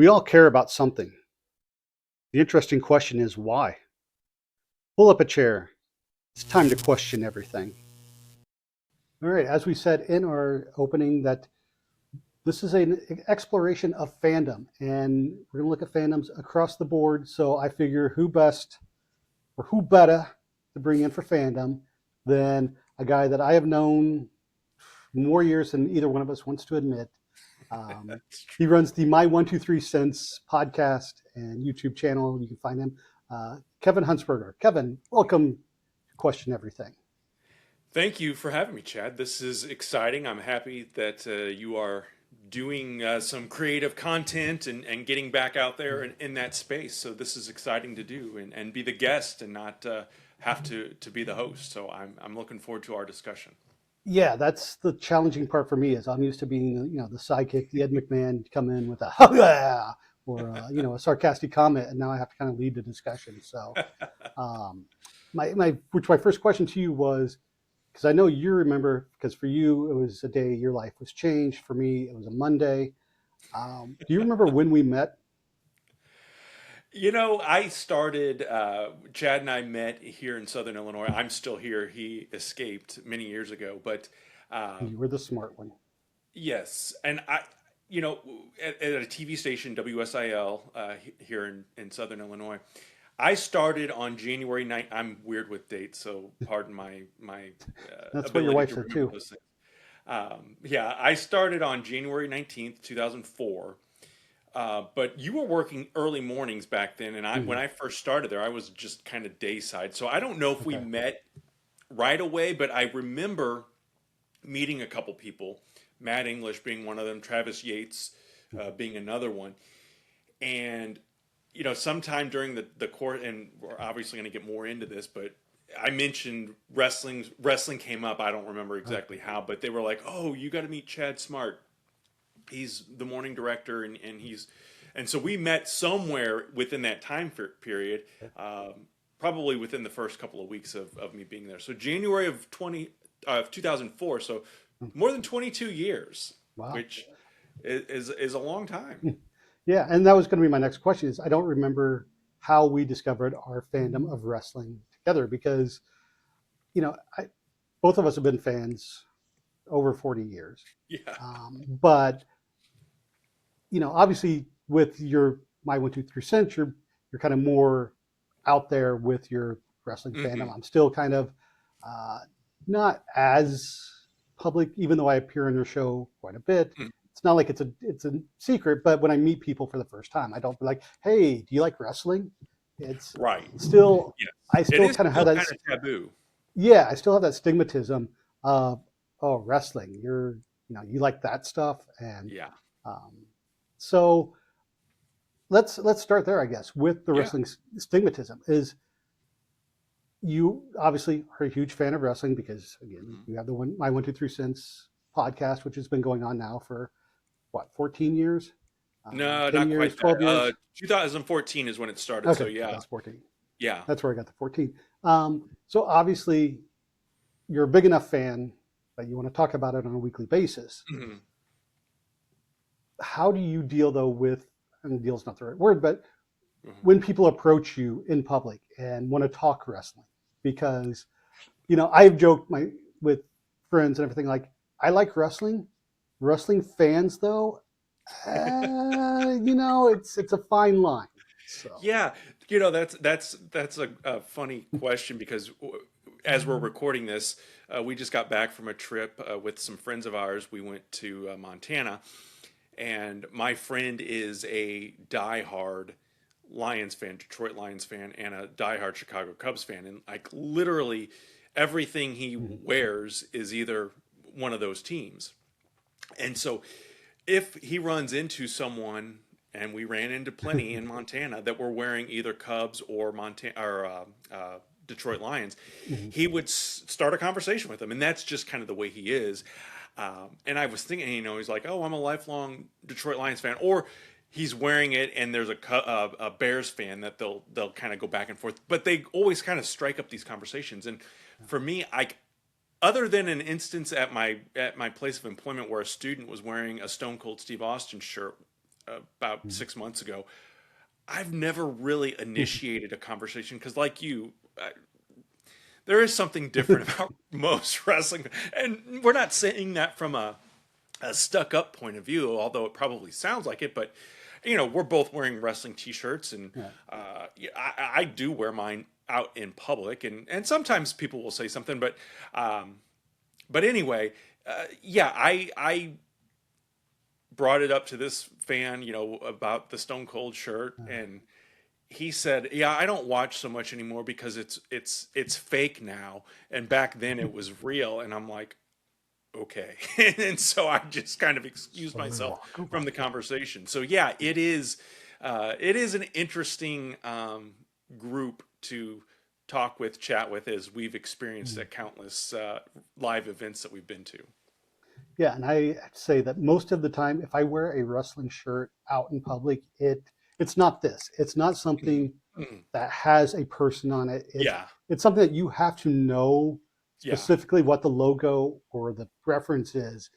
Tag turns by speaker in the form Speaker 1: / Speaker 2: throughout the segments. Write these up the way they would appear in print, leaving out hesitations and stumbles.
Speaker 1: We all care about something. The interesting question is why? Pull up a chair. It's time to question everything. All right, as we said in our opening, that this is an exploration of fandom, and we're going to look at fandoms across the board. So I figure who best or who better to bring in for fandom than a guy that I have known more years than either one of us wants to admit.
Speaker 2: That's
Speaker 1: He
Speaker 2: true.
Speaker 1: runs the My123Cents podcast and YouTube channel. You can find him. Kevin Hunsperger. Kevin, welcome to Question Everything.
Speaker 2: Thank you for having me, Chad. This is exciting. I'm happy that you are doing some creative content and getting back out there in that space. So this is exciting to do and be the guest and not have to be the host. So I'm looking forward to our discussion.
Speaker 1: Yeah, that's the challenging part for me. Is I'm used to being, the sidekick, the Ed McMahon, come in with a "oh yeah" or a sarcastic comment, and now I have to kind of lead the discussion. So, um, my first question to you was, because I know you remember, because for you it was a day your life was changed. For me, it was a Monday. Do you remember when we met?
Speaker 2: I started, Chad and I met here in Southern Illinois. I'm still here. He escaped many years ago, but
Speaker 1: You were the smart one.
Speaker 2: yes. And you know, at a TV station, WSIL, here in Southern Illinois, I started on January 9th. I'm weird with dates, so pardon my
Speaker 1: That's what your
Speaker 2: ability
Speaker 1: wife
Speaker 2: to
Speaker 1: said
Speaker 2: remember
Speaker 1: too.
Speaker 2: those things. Yeah, I started on January 19th, 2004. But you were working early mornings back then, and when
Speaker 1: Mhm.
Speaker 2: I first started there, I was just kind of dayside. So I don't know if we
Speaker 1: Okay.
Speaker 2: met right away, but I remember meeting a couple people, Matt English being one of them, Travis Yates being another one, and sometime during the course, and we're obviously going to get more into this, but I mentioned wrestling. Wrestling came up. I don't remember exactly
Speaker 1: Okay.
Speaker 2: how, but they were like, "Oh, you got to meet Chad Smart. He's the morning director, and so we met somewhere within that time period, probably within the first couple of weeks of me being there. So January of 2004. So more than 22 years,
Speaker 1: Wow.
Speaker 2: which is a long time.
Speaker 1: Yeah, and that was going to be my next question. Is I don't remember how we discovered our fandom of wrestling together because you know I, both of us have been fans over 40 years,
Speaker 2: Yeah.
Speaker 1: but obviously with your My123Cents, you're kind of more out there with your wrestling
Speaker 2: Hmm.
Speaker 1: fandom. I'm still kind of uh, not as public, even though I appear on your show quite a bit. It's not like it's a secret, but when I meet people for the first time, I don't be like, "Hey, do you like wrestling?" It's
Speaker 2: Right.
Speaker 1: still
Speaker 2: Yes.
Speaker 1: I
Speaker 2: It
Speaker 1: still
Speaker 2: is
Speaker 1: kind of have
Speaker 2: still
Speaker 1: that.
Speaker 2: kind of taboo.
Speaker 1: Yeah, I still have that stigmatism of, oh, wrestling. You like that stuff, and
Speaker 2: Yeah.
Speaker 1: um, so let's start there, I guess, with the
Speaker 2: Yeah.
Speaker 1: wrestling stigmatism. Is you obviously are a huge fan of wrestling because again,
Speaker 2: Hmm.
Speaker 1: you have the one My123Cents podcast, which has been going on now for what 14 years,
Speaker 2: No,
Speaker 1: 10
Speaker 2: not
Speaker 1: years,
Speaker 2: quite that.
Speaker 1: 12 years.
Speaker 2: 2014 is when it started. So
Speaker 1: Okay,
Speaker 2: yeah.
Speaker 1: 2014.
Speaker 2: Yeah.
Speaker 1: That's where I got the 14. So obviously, you're a big enough fan that you want to talk about it on a weekly basis.
Speaker 2: Mhm.
Speaker 1: How do you deal though with, and deal's not the right word, but
Speaker 2: Mhm.
Speaker 1: when people approach you in public and want to talk wrestling? Because I've joked with friends and everything like I like wrestling. Wrestling fans though, it's a fine line. So
Speaker 2: Yeah, that's a funny question because as we're recording this, we just got back from a trip with some friends of ours. We went to Montana, and my friend is a diehard Lions fan, Detroit Lions fan, and a diehard Chicago Cubs fan, and like literally everything he
Speaker 1: mhm.
Speaker 2: wears is either one of those teams. And so if he runs into someone, and we ran into plenty in Montana that were wearing either Cubs or Detroit Lions,
Speaker 1: Mhm.
Speaker 2: he would start a conversation with them, and that's just kind of the way he is. And I was thinking, he's like, "Oh, I'm a lifelong Detroit Lions fan," or he's wearing it, and there's a Bears fan that they'll kind of go back and forth, but they always kind of strike up these conversations. And for me, other than an instance at my place of employment where a student was wearing a Stone Cold Steve Austin shirt, about 6 months ago. I've never really initiated a conversation because, like you, there is something different about most wrestling, and we're not saying that from a stuck up point of view, although it probably sounds like it. But we're both wearing wrestling T-shirts, and
Speaker 1: Right.
Speaker 2: yeah, I do wear mine out in public, and sometimes people will say something, but anyway, yeah, I brought it up to this fan, about the Stone Cold shirt, and he said, "Yeah, I don't watch so much anymore because it's fake now, and back then it was real." And I'm like, okay. And so I just kind of excused myself
Speaker 1: So go
Speaker 2: from
Speaker 1: on.
Speaker 2: the conversation. So yeah, it is an interesting group to talk with, chat with, as we've experienced
Speaker 1: Mm.
Speaker 2: at countless live events that we've been to.
Speaker 1: Yeah, and I have to say that most of the time, if I wear a wrestling shirt out in public, it's not this. It's not
Speaker 2: Mhm.
Speaker 1: something
Speaker 2: Mhm.
Speaker 1: that has a person on it.
Speaker 2: Yeah,
Speaker 1: It's something that you have to know
Speaker 2: yeah,
Speaker 1: specifically what the logo or the reference is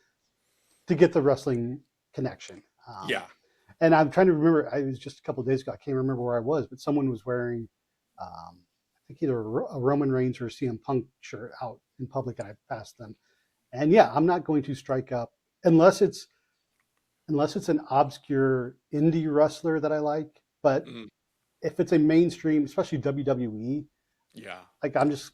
Speaker 1: to get the wrestling connection.
Speaker 2: yeah.
Speaker 1: And I'm trying to remember. I was just a couple of days ago. I can't remember where I was, but someone was wearing, I think either a Roman Reigns or a CM Punk shirt out in public, and I passed them. And yeah, I'm not going to strike up unless it's an obscure indie wrestler that I like. But
Speaker 2: Mhm.
Speaker 1: if it's a mainstream, especially WWE,
Speaker 2: Yeah,
Speaker 1: like I'm just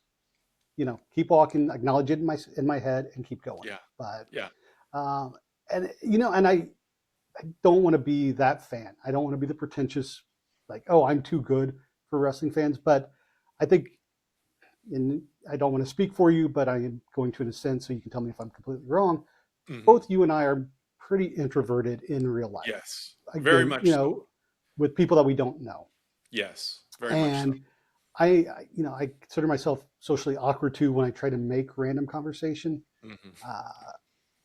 Speaker 1: keep walking, acknowledge it in my head, and keep going.
Speaker 2: yeah,
Speaker 1: But
Speaker 2: yeah.
Speaker 1: um, and I don't want to be that fan. I don't want to be the pretentious, like, oh, I'm too good for wrestling fans. But I think, and I don't want to speak for you, but I am going to in a sense, so you can tell me if I'm completely wrong.
Speaker 2: Hmm.
Speaker 1: Both you and I are pretty introverted in real life.
Speaker 2: Yes, very
Speaker 1: Again,
Speaker 2: much so.
Speaker 1: with people that we don't know.
Speaker 2: Yes, very much so.
Speaker 1: And I consider myself socially awkward too when I try to make random conversation,
Speaker 2: Hmm.
Speaker 1: uh,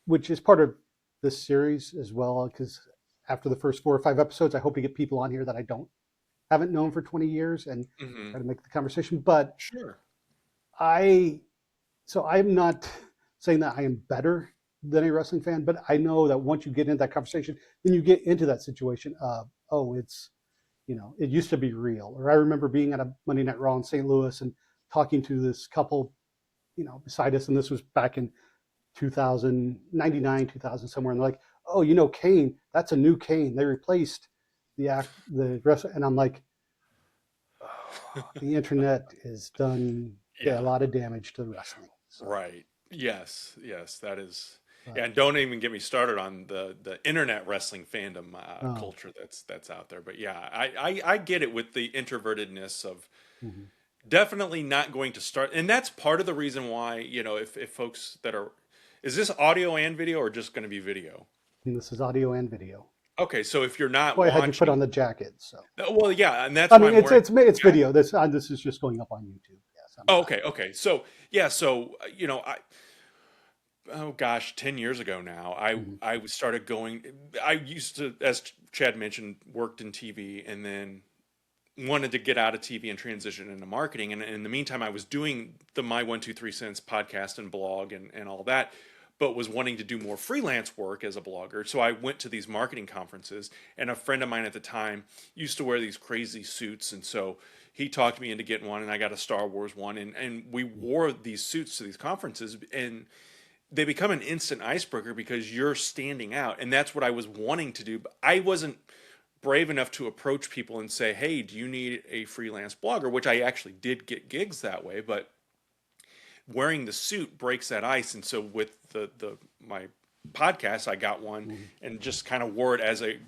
Speaker 1: which is part of this series as well. Because after the first 4 or 5 episodes, I hope to get people on here that I don't haven't known for 20 years and
Speaker 2: Hmm.
Speaker 1: try to make the conversation. But
Speaker 2: Sure.
Speaker 1: I so I'm not saying that I am better than a wrestling fan, but I know that once you get into that conversation, then you get into that situation of, oh, it used to be real. Or I remember being at a Monday Night Raw in St. Louis and talking to this couple, beside us, and this was back in 2099, 2000, somewhere. And they're like, oh, Kane, that's a new Kane. They replaced the rest. And I'm like, oh, the internet has done a
Speaker 2: Yeah.
Speaker 1: lot of damage to wrestling. So,
Speaker 2: Right. Yes. Yes. That is. Yeah.
Speaker 1: but,
Speaker 2: And don't even get me started on the internet wrestling fandom
Speaker 1: oh,
Speaker 2: culture that's out there. But yeah, I get it with the introvertedness of
Speaker 1: mhm.
Speaker 2: definitely not going to start, and that's part of the reason why if folks that are, is this audio and video or just going to be video?
Speaker 1: And this is audio and video.
Speaker 2: Okay, so if you're
Speaker 1: That's
Speaker 2: not
Speaker 1: why I had you put on
Speaker 2: watching,
Speaker 1: the jacket. So,
Speaker 2: well, yeah, and that's
Speaker 1: I
Speaker 2: why
Speaker 1: mean,
Speaker 2: I'm wearing.
Speaker 1: it's
Speaker 2: Yeah.
Speaker 1: video. This is just going up on YouTube. Yes, I'm
Speaker 2: Oh,
Speaker 1: not.
Speaker 2: okay. Okay. So yeah. So I, oh gosh, 10 years ago now,
Speaker 1: Mhm.
Speaker 2: I started going. I used to, as Chad mentioned, worked in TV, and then wanted to get out of TV and transition into marketing. And in the meantime, I was doing the My123Cents podcast and blog and all that, but was wanting to do more freelance work as a blogger. So I went to these marketing conferences, and a friend of mine at the time used to wear these crazy suits. And so he talked me into getting one, and I got a Star Wars one. And we wore these suits to these conferences, and they become an instant icebreaker because you're standing out. And that's what I was wanting to do. But I wasn't brave enough to approach people and say, "Hey, do you need a freelance blogger?" Which I actually did get gigs that way, but wearing the suit breaks that ice. And so with the my podcast, I got one
Speaker 1: Mhm.
Speaker 2: and just kind of wore it as a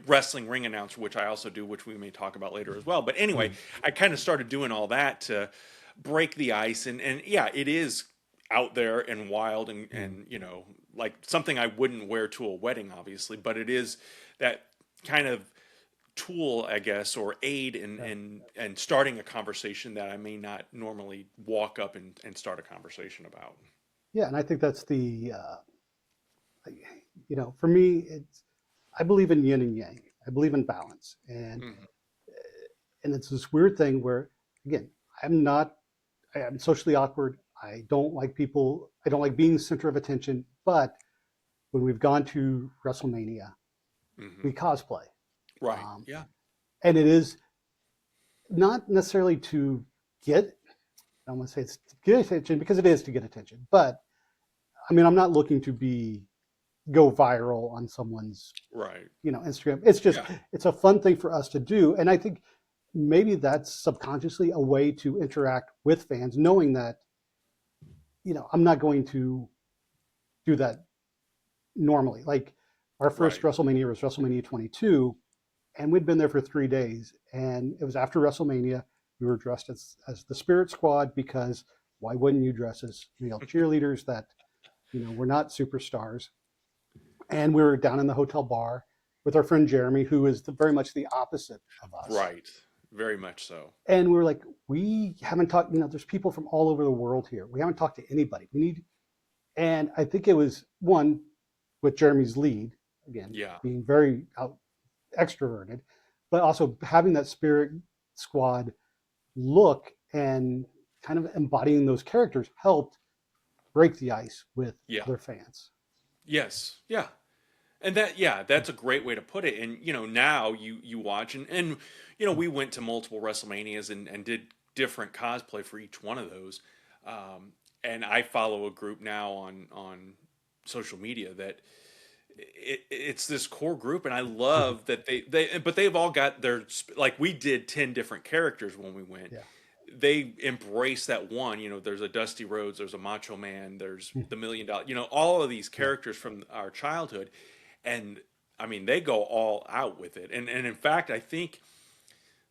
Speaker 2: wrestling ring announcer, which I also do, which we may talk about later as well. But anyway,
Speaker 1: Mhm.
Speaker 2: I kind of started doing all that to break the ice, and yeah, it is out there and wild,
Speaker 1: Mhm.
Speaker 2: and like something I wouldn't wear to a wedding, obviously, but it is that kind of tool, I guess, or aid in
Speaker 1: Yeah.
Speaker 2: starting a conversation that I may not normally walk up and start a conversation about.
Speaker 1: Yeah, and I think that's for me, I believe in yin and yang. I believe in balance,
Speaker 2: Hmm.
Speaker 1: and it's this weird thing where, again, I'm not. I'm socially awkward. I don't like people. I don't like being the center of attention. But when we've gone to WrestleMania,
Speaker 2: Hmm.
Speaker 1: we cosplay.
Speaker 2: Right.
Speaker 1: Um,
Speaker 2: Yeah.
Speaker 1: and it is not necessarily to get, I don't want to say it's to get attention because it is to get attention, but I mean, I'm not looking to be go viral on someone's,
Speaker 2: Right.
Speaker 1: Instagram. It's just
Speaker 2: Yeah.
Speaker 1: it's a fun thing for us to do, and I think maybe that's subconsciously a way to interact with fans, knowing that I'm not going to do that normally. Like our first
Speaker 2: Right.
Speaker 1: WrestleMania was WrestleMania 22, and we'd been there for 3 days, and it was after WrestleMania. We were dressed as the Spirit Squad because why wouldn't you dress as male cheerleaders that were not superstars? And we were down in the hotel bar with our friend Jeremy, who is very much the opposite of us.
Speaker 2: Right. Very much so.
Speaker 1: And we were like, we haven't talked. There's people from all over the world here. We haven't talked to anybody. We need, and I think it was one with Jeremy's lead again,
Speaker 2: Yeah.
Speaker 1: being very extroverted, but also having that Spirit Squad look and kind of embodying those characters helped break the ice with
Speaker 2: Yeah.
Speaker 1: other fans.
Speaker 2: Yes. Yeah. And that, yeah, that's a great way to put it. And now you watch and we went to multiple WrestleManias and did different cosplay for each one of those. And I follow a group now on social media that it's this core group, and I love that but they've all got their, like, we did 10 different characters when we went.
Speaker 1: Yeah.
Speaker 2: They embrace that one. There's a Dusty Rhodes, there's a Macho Man, there's the $1 Million, all of these
Speaker 1: Yeah.
Speaker 2: characters from our childhood, and I mean they go all out with it. And in fact, I think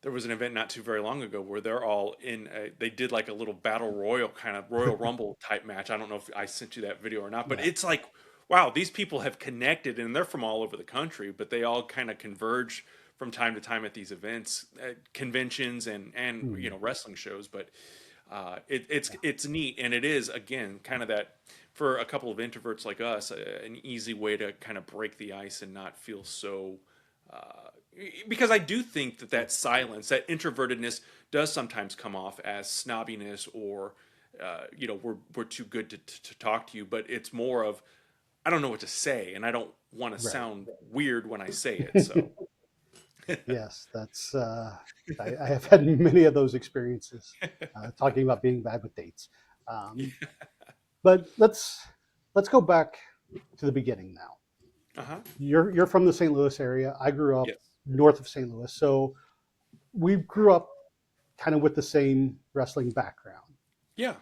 Speaker 2: there was an event not too very long ago where they're all they did like a little battle royal kind of Royal Rumble type match. I don't know if I sent you that video or not, but
Speaker 1: Yeah.
Speaker 2: it's like, wow, these people have connected, and they're from all over the country, but they all kind of converge from time to time at these events, at conventions, and
Speaker 1: Mm.
Speaker 2: wrestling shows. But it's
Speaker 1: Yeah.
Speaker 2: it's neat, and it is again kind of that, for a couple of introverts like us, an easy way to kind of break the ice and not feel so. Uh, because I do think that silence, that introvertedness, does sometimes come off as snobbiness, or we're too good to talk to you. But it's more of, I don't know what to say, and I don't want to
Speaker 1: Right.
Speaker 2: sound weird when I say it. So
Speaker 1: Yes, that's. I have had many of those experiences talking about being bad with dates. Um, but let's go back to the beginning now.
Speaker 2: uh-huh.
Speaker 1: You're from the St. Louis area. I grew up
Speaker 2: Yes.
Speaker 1: north of St. Louis, so we grew up kind of with the same wrestling background.
Speaker 2: Yeah.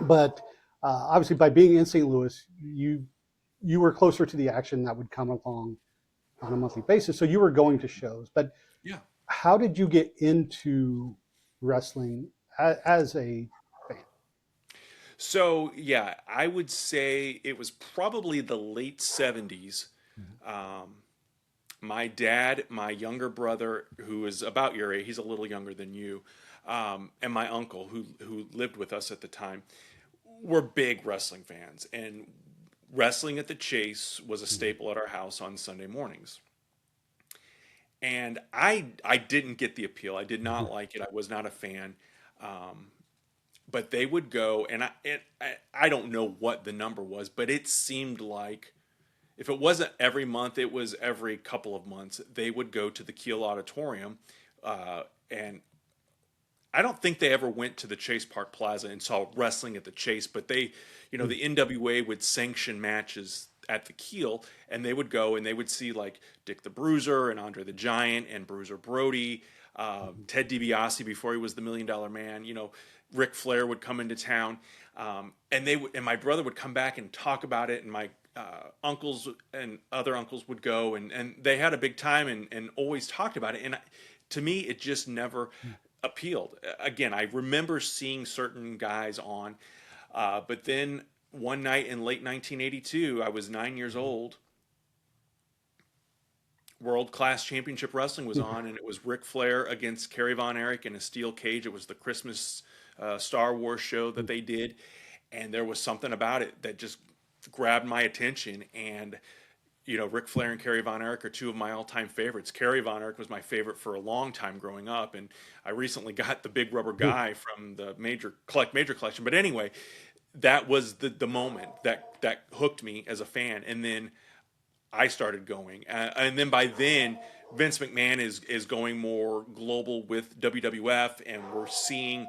Speaker 1: But obviously, by being in St. Louis, you were closer to the action that would come along on a monthly basis. So you were going to shows. But
Speaker 2: Yeah.
Speaker 1: how did you get into wrestling as a fan?
Speaker 2: So yeah, I would say it was probably the late 70s. Um, my dad, my younger brother, who is about your age, he's a little younger than you, and my uncle, who lived with us at the time, were big wrestling fans, and wrestling at the Chase was a
Speaker 1: Mhm.
Speaker 2: staple at our house on Sunday mornings. And I didn't get the appeal. I did not like it. I was not a fan. Um, but they would go, and I don't know what the number was, but it seemed like, if it wasn't every month, it was every couple of months. They would go to the Kiel Auditorium, and I don't think they ever went to the Chase Park Plaza and saw wrestling at the Chase, but the NWA would sanction matches at the Kiel, and they would go and they would see like Dick the Bruiser and Andre the Giant and Bruiser Brody, Ted DiBiase before he was the $1 Million Man. Ric Flair would come into town, and my brother would come back and talk about it, and my uncles and other uncles would go, and they had a big time, and always talked about it. And to me, it just never appealed. Again, I remember seeing certain guys on, but then one night in late 1982, I was 9 years old. World Class Championship Wrestling was on, and it was Ric Flair against Kerry Von Erich in a steel cage. It was the Christmas Star Wars show that they did, and there was something about it that just grabbed my attention. And Ric Flair and Kerry Von Erich are two of my all-time favorites. Kerry Von Erich was my favorite for a long time growing up, and I recently got the Big Rubber Guy from the Major Collection. But anyway, that was the moment that hooked me as a fan, and then I started going, and then by then Vince McMahon is going more global with WWF, and we're seeing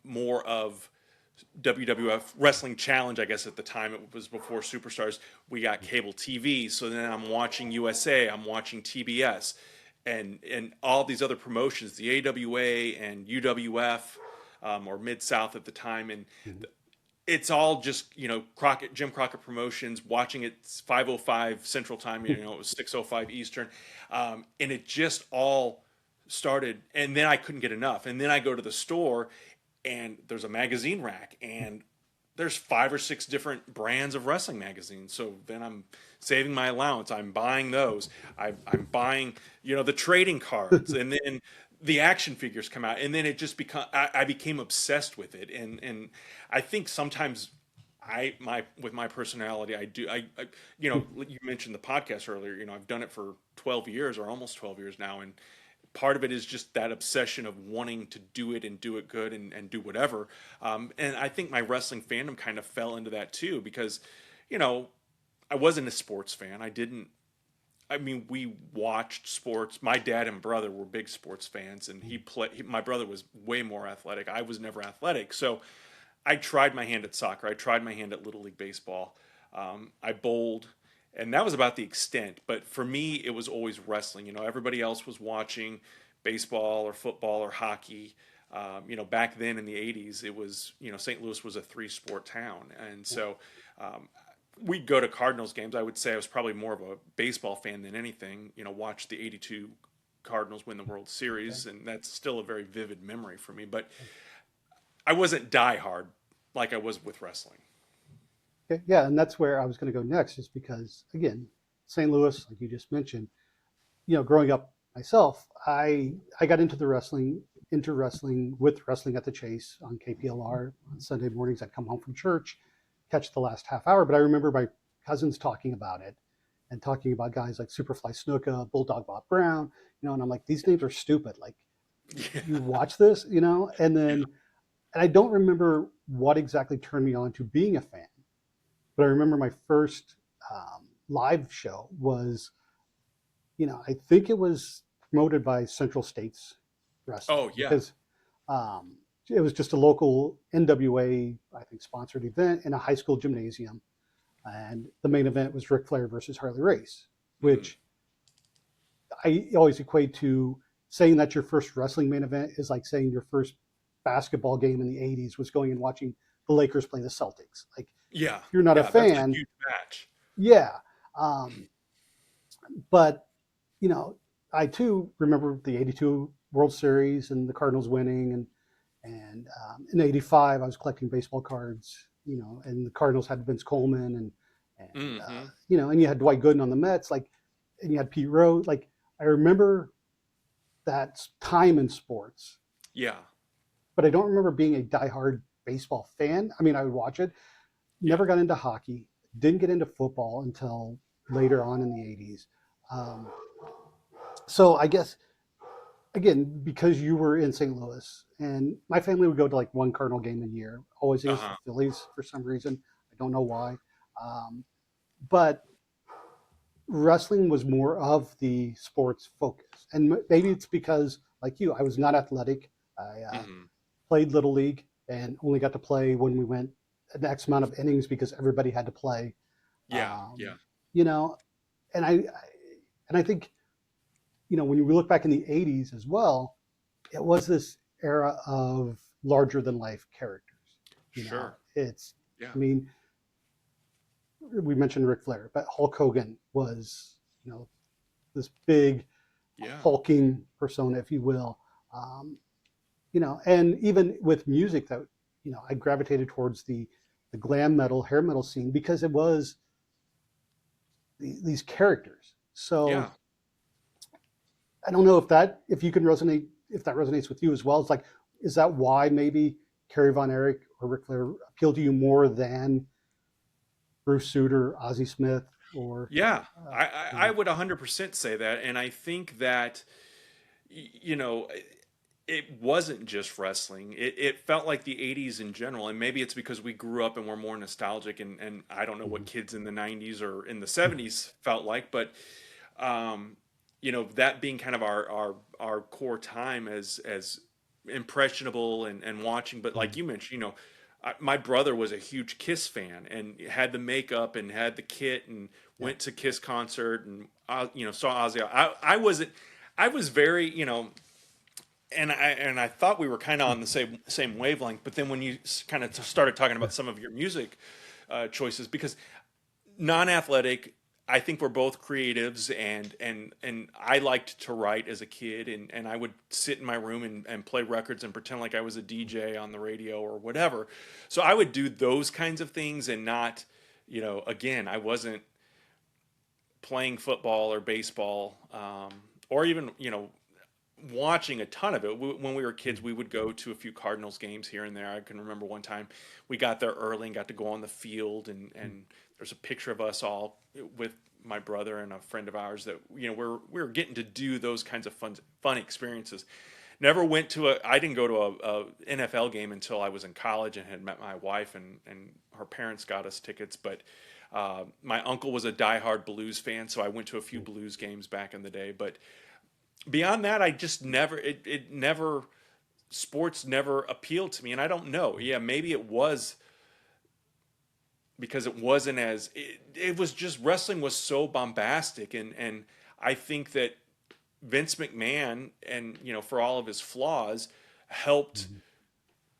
Speaker 2: more of WWF Wrestling Challenge. I guess at the time it was before Superstars. We got cable TV, so then I'm watching USA, I'm watching TBS, and all these other promotions, the AWA and UWF, or Mid South at the time, and
Speaker 1: Mhm.
Speaker 2: it's all just Crockett, Jim Crockett Promotions, watching it 5:05 Central Time. It was 6:05 Eastern, and it just all started. And then I couldn't get enough. And then I go to the store, and there's a magazine rack, and there's 5 or 6 different brands of wrestling magazines. So then I'm saving my allowance. I'm buying those. I'm buying, the trading cards, and then the action figures come out, and then it just become. I became obsessed with it, and I think sometimes with my personality, I do. You mentioned the podcast earlier. I've done it for 12 years or almost 12 years now, and part of it is just that obsession of wanting to do it and do it good and do whatever. And I think my wrestling fandom kind of fell into that too because, you know, I wasn't a sports fan. I mean, we watched sports. My dad and brother were big sports fans, and my brother was way more athletic. I was never athletic, so I tried my hand at soccer. I tried my hand at Little League Baseball. I bowled, and that was about the extent. But for me, it was always wrestling. Everybody else was watching baseball or football or hockey. Back then in the '80s, it was St. Louis was a 3-sport town, and so we'd go to Cardinals games. I would say I was probably more of a baseball fan than anything. Watched the '82 Cardinals win the World
Speaker 1: Okay.
Speaker 2: Series, and that's still a very vivid memory for me. But I wasn't diehard like I was with wrestling.
Speaker 1: Okay. Yeah, and that's where I was going to go next, is because again, St. Louis, like you just mentioned, growing up myself, I got into wrestling with Wrestling at the Chase on KPLR on Sunday mornings. I'd come home from church, catch the last half hour, but I remember my cousins talking about it and talking about guys like Superfly Snuka, Bulldog Bob Brown, and I'm like, these names are stupid. Like,
Speaker 2: Yeah,
Speaker 1: you watch this, and I don't remember what exactly turned me on to being a fan, but I remember my first live show was, I think it was promoted by Central States Wrestling
Speaker 2: oh yeah.
Speaker 1: because it was just a local NWA, I think, sponsored event in a high school gymnasium. And the main event was Ric Flair versus Harley Race,
Speaker 2: Mm.
Speaker 1: which I always equate to saying that your first wrestling main event is like saying your first basketball game in the 80s was going and watching the Lakers play the Celtics. Like,
Speaker 2: Yeah,
Speaker 1: if you're not a
Speaker 2: yeah, that's a
Speaker 1: fan,
Speaker 2: huge match.
Speaker 1: yeah. But you know, I too remember the '82 World Series and the Cardinals winning, and in '85 I was collecting baseball cards, and the Cardinals had Vince Coleman
Speaker 2: Hmm.
Speaker 1: and you had Dwight Gooden on the Mets, like, and you had Pete Rose. Like, I remember that time in sports,
Speaker 2: Yeah,
Speaker 1: but I don't remember being a diehard baseball fan. I mean, I would watch it.
Speaker 2: yeah,
Speaker 1: Never got into hockey. Didn't get into football until later on in the '80s. Um, so I guess, again, because you were in St. Louis, and my family would go to like one Cardinal game a year, always against the
Speaker 2: uh-huh,
Speaker 1: Phillies for some reason. I don't know why. Um, but wrestling was more of the sports focus. And maybe it's because, like you, I was not athletic. I
Speaker 2: hmm,
Speaker 1: played Little League and only got to play when we went an X amount of innings because everybody had to play.
Speaker 2: yeah,
Speaker 1: Um,
Speaker 2: yeah,
Speaker 1: you know, and I think, when you look back in the '80s as well, it was this era of larger than life characters.
Speaker 2: sure, yeah,
Speaker 1: I mean, we mentioned Ric Flair, but Hulk Hogan was, this big
Speaker 2: yeah,
Speaker 1: hulking persona, if you will. Um, and even with music, that, I gravitated towards the glam metal, hair metal scene because it was these characters. So
Speaker 2: yeah.
Speaker 1: I don't know if you can resonate, if that resonates with you as well. It's like, is that why maybe Kerry Von Erich or Ric Flair appeal to you more than Bruce Sutter, Ozzie Smith, or
Speaker 2: Yeah,
Speaker 1: uh,
Speaker 2: I would 100% say that, and I think that you know it wasn't just wrestling. It felt like the '80s in general, and maybe it's because we grew up and we're more nostalgic, and I don't know what kids in the '90s or in the '70s felt like, but um, that being kind of our core time as impressionable and watching. But like
Speaker 1: Mhm.
Speaker 2: you mentioned, my brother was a huge Kiss fan and had the makeup and had the kit and
Speaker 1: Yeah.
Speaker 2: went to Kiss concert and saw Ozzy. I wasn't. I was very, and I thought we were kind of on the same wavelength. But then when you kind of started talking about some of your music choices, because non-athletic, I think we're both creatives, and I liked to write as a kid, and I would sit in my room and play records and pretend like I was a DJ on the radio or whatever. So I would do those kinds of things and not, again, I wasn't playing football or baseball, or even, watching a ton of it. When we were kids,
Speaker 1: Mhm.
Speaker 2: we would go to a few Cardinals games here and there. I can remember one time we got there early and got to go on the field, and there's a picture of us all with my brother and a friend of ours that we're getting to do those kinds of fun experiences. Never went to I didn't go to a NFL game until I was in college and had met my wife, and her parents got us tickets. But my uncle was a diehard blues fan, so I went to a few
Speaker 1: Mhm.
Speaker 2: blues games back in the day. But beyond that, I just never it never sports never appealed to me, and I don't know. Yeah, maybe it was because it wasn't as it was just wrestling was so bombastic, and I think that Vince McMahon, and for all of his flaws, helped
Speaker 1: Mhm.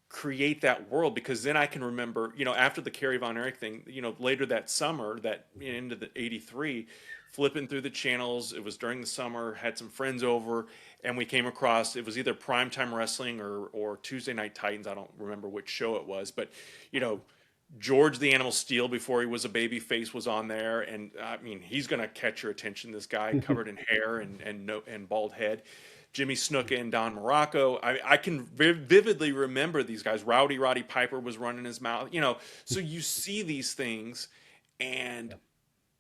Speaker 2: create that world. Because then I can remember, after the Kerry Von Erich thing, later that summer, that into the '83, flipping through the channels. It was during the summer. Had some friends over, and we came across, it was either Primetime Wrestling or Tuesday Night Titans. I don't remember which show it was, but you know. George the Animal Steel, before he was a baby face, was on there, and I mean he's going to catch your attention. This guy covered in hair and no and bald head, Jimmy Snuka and Don Morocco. I can vividly remember these guys. Roddy Piper was running his mouth. So you see these things, and
Speaker 1: Yeah.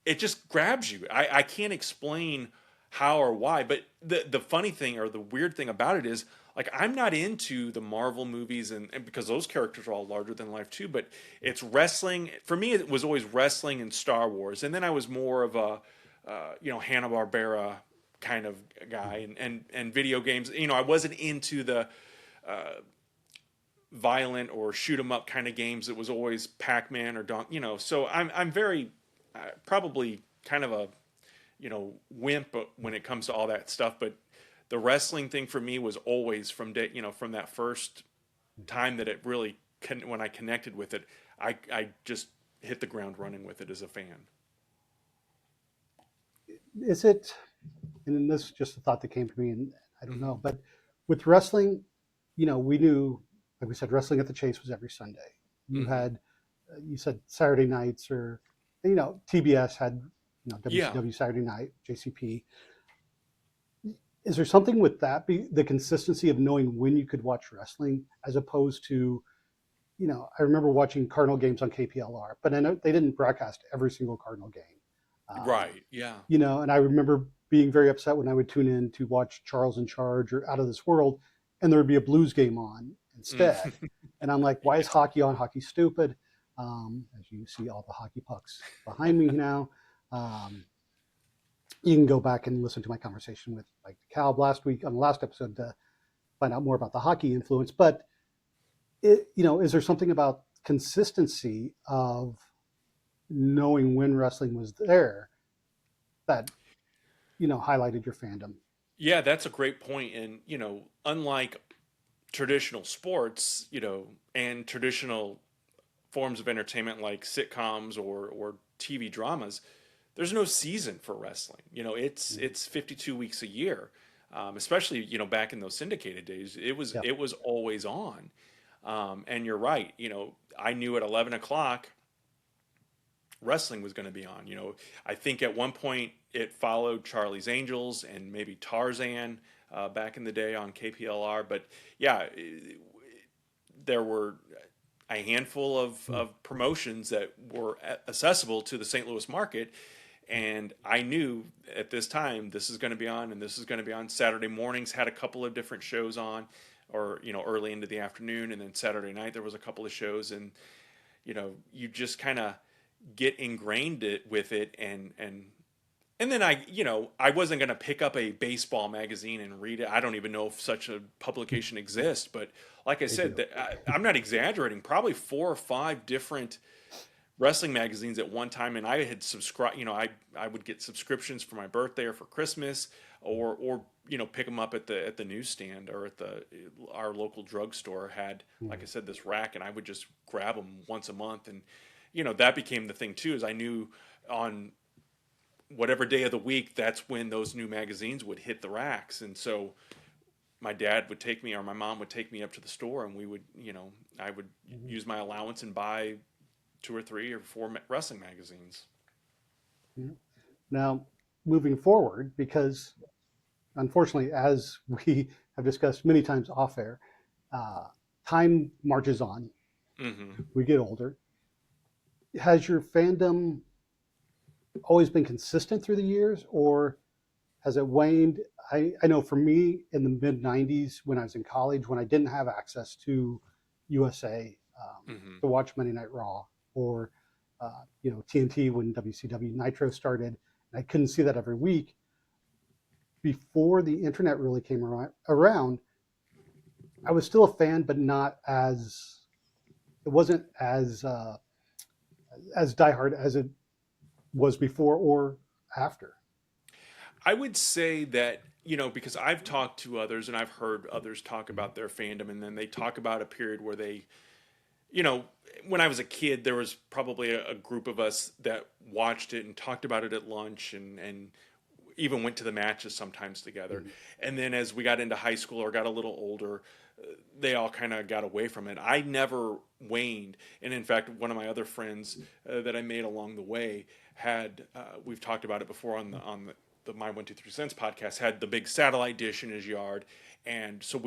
Speaker 2: it just grabs you. I can't explain how or why, but the funny thing or the weird thing about it is, like, I'm not into the Marvel movies, and because those characters are all larger than life too, but it's wrestling. For me, it was always wrestling and Star Wars, and then I was more of a Hanna-Barbera kind of guy,
Speaker 1: Mhm.
Speaker 2: and video games. I wasn't into the violent or shoot 'em up kind of games. It was always Pac-Man or So I'm very probably kind of a wimp when it comes to all that stuff. But the wrestling thing for me was always from day, from that first
Speaker 1: Mhm.
Speaker 2: time that it really when I connected with it, I just hit the ground running with it as a fan.
Speaker 1: Is it, and then this is just a thought that came to me, and I don't know,
Speaker 2: Hmm.
Speaker 1: but with wrestling, we knew, like we said, wrestling at the Chase was every Sunday. You
Speaker 2: Hmm.
Speaker 1: had, you said Saturday nights, or, TBS had,
Speaker 2: Yeah.
Speaker 1: WCW Saturday night, JCP. Is there something with that, the consistency of knowing when you could watch wrestling as opposed to, I remember watching Cardinal games on KPLR, but I know they didn't broadcast every single Cardinal game. Um,
Speaker 2: Right. Yeah.
Speaker 1: and I remember being very upset when I would tune in to watch Charles in Charge or Out of This World, and there would be a Blues game on
Speaker 2: Mm.
Speaker 1: instead. And I'm like, why is hockey on? Hockey's stupid. As you see all the hockey pucks behind me now. Um, you can go back and listen to my conversation with Mike DeKalb last week on the last episode to find out more about the hockey influence. But is there something about consistency of knowing when wrestling was there that highlighted your fandom?
Speaker 2: Yeah, that's a great point. And unlike traditional sports, and traditional forms of entertainment like sitcoms or TV dramas, there's no season for wrestling.
Speaker 1: Mhm.
Speaker 2: It's 52 weeks a year. Especially back in those syndicated days, it was
Speaker 1: Yeah.
Speaker 2: it was always on. And you're right. I knew at 11 o'clock wrestling was going to be on. I think at one point it followed Charlie's Angels and maybe Tarzan back in the day on KPLR. But yeah, there were a handful
Speaker 1: Mhm.
Speaker 2: of promotions that were accessible to the St. Louis market. And I knew at this time this is going to be on, and this is going to be on. Saturday mornings had a couple of different shows on, or early into the afternoon, and then Saturday night there was a couple of shows. And you just kind of get ingrained with it, and and then I wasn't going to pick up a baseball magazine and read it. I don't even know if such a publication exists, but like I
Speaker 1: They
Speaker 2: said,
Speaker 1: do.
Speaker 2: I'm not exaggerating. Probably 4 or 5 different wrestling magazines at one time, and I had subscribed. I would get subscriptions for my birthday or for Christmas, or pick them up at the newsstand or at the our local drugstore had, like I
Speaker 1: Mm-hmm.
Speaker 2: said, this rack, and I would just grab them once a month, and that became the thing too. Is I knew on whatever day of the week, that's when those new magazines would hit the racks. And so my dad would take me or my mom would take me up to the store, and we would, I would use my allowance and buy 2 or 3 or 4 wrestling magazines.
Speaker 1: Mm-hmm. Now, moving forward, because unfortunately, as we have discussed many times off air, uh, time marches on.
Speaker 2: Hmm.
Speaker 1: We get older. Has your fandom always been consistent through the years, or has it waned? I know for me in the mid 90s, when I was in college, when I didn't have access to USA
Speaker 2: Hmm.
Speaker 1: to watch Monday Night Raw, or TNT when WCW Nitro started, and I couldn't see that every week. Before the internet really came around, I was still a fan, but not as it wasn't as diehard as it was before or after.
Speaker 2: I would say that, because I've talked to others and I've heard others talk about their fandom, and then they talk about a period where they, you know, when I was a kid, there was probably a group of us that watched it and talked about it at lunch, and even went to the matches sometimes together.
Speaker 1: Mm-hmm.
Speaker 2: And then as we got into high school or got a little older, they all kind of got away from it. I never waned. And in fact, one of my other friends that I made along the way had, we've talked about it before on the My123Cents podcast, had the big satellite dish in his yard. And so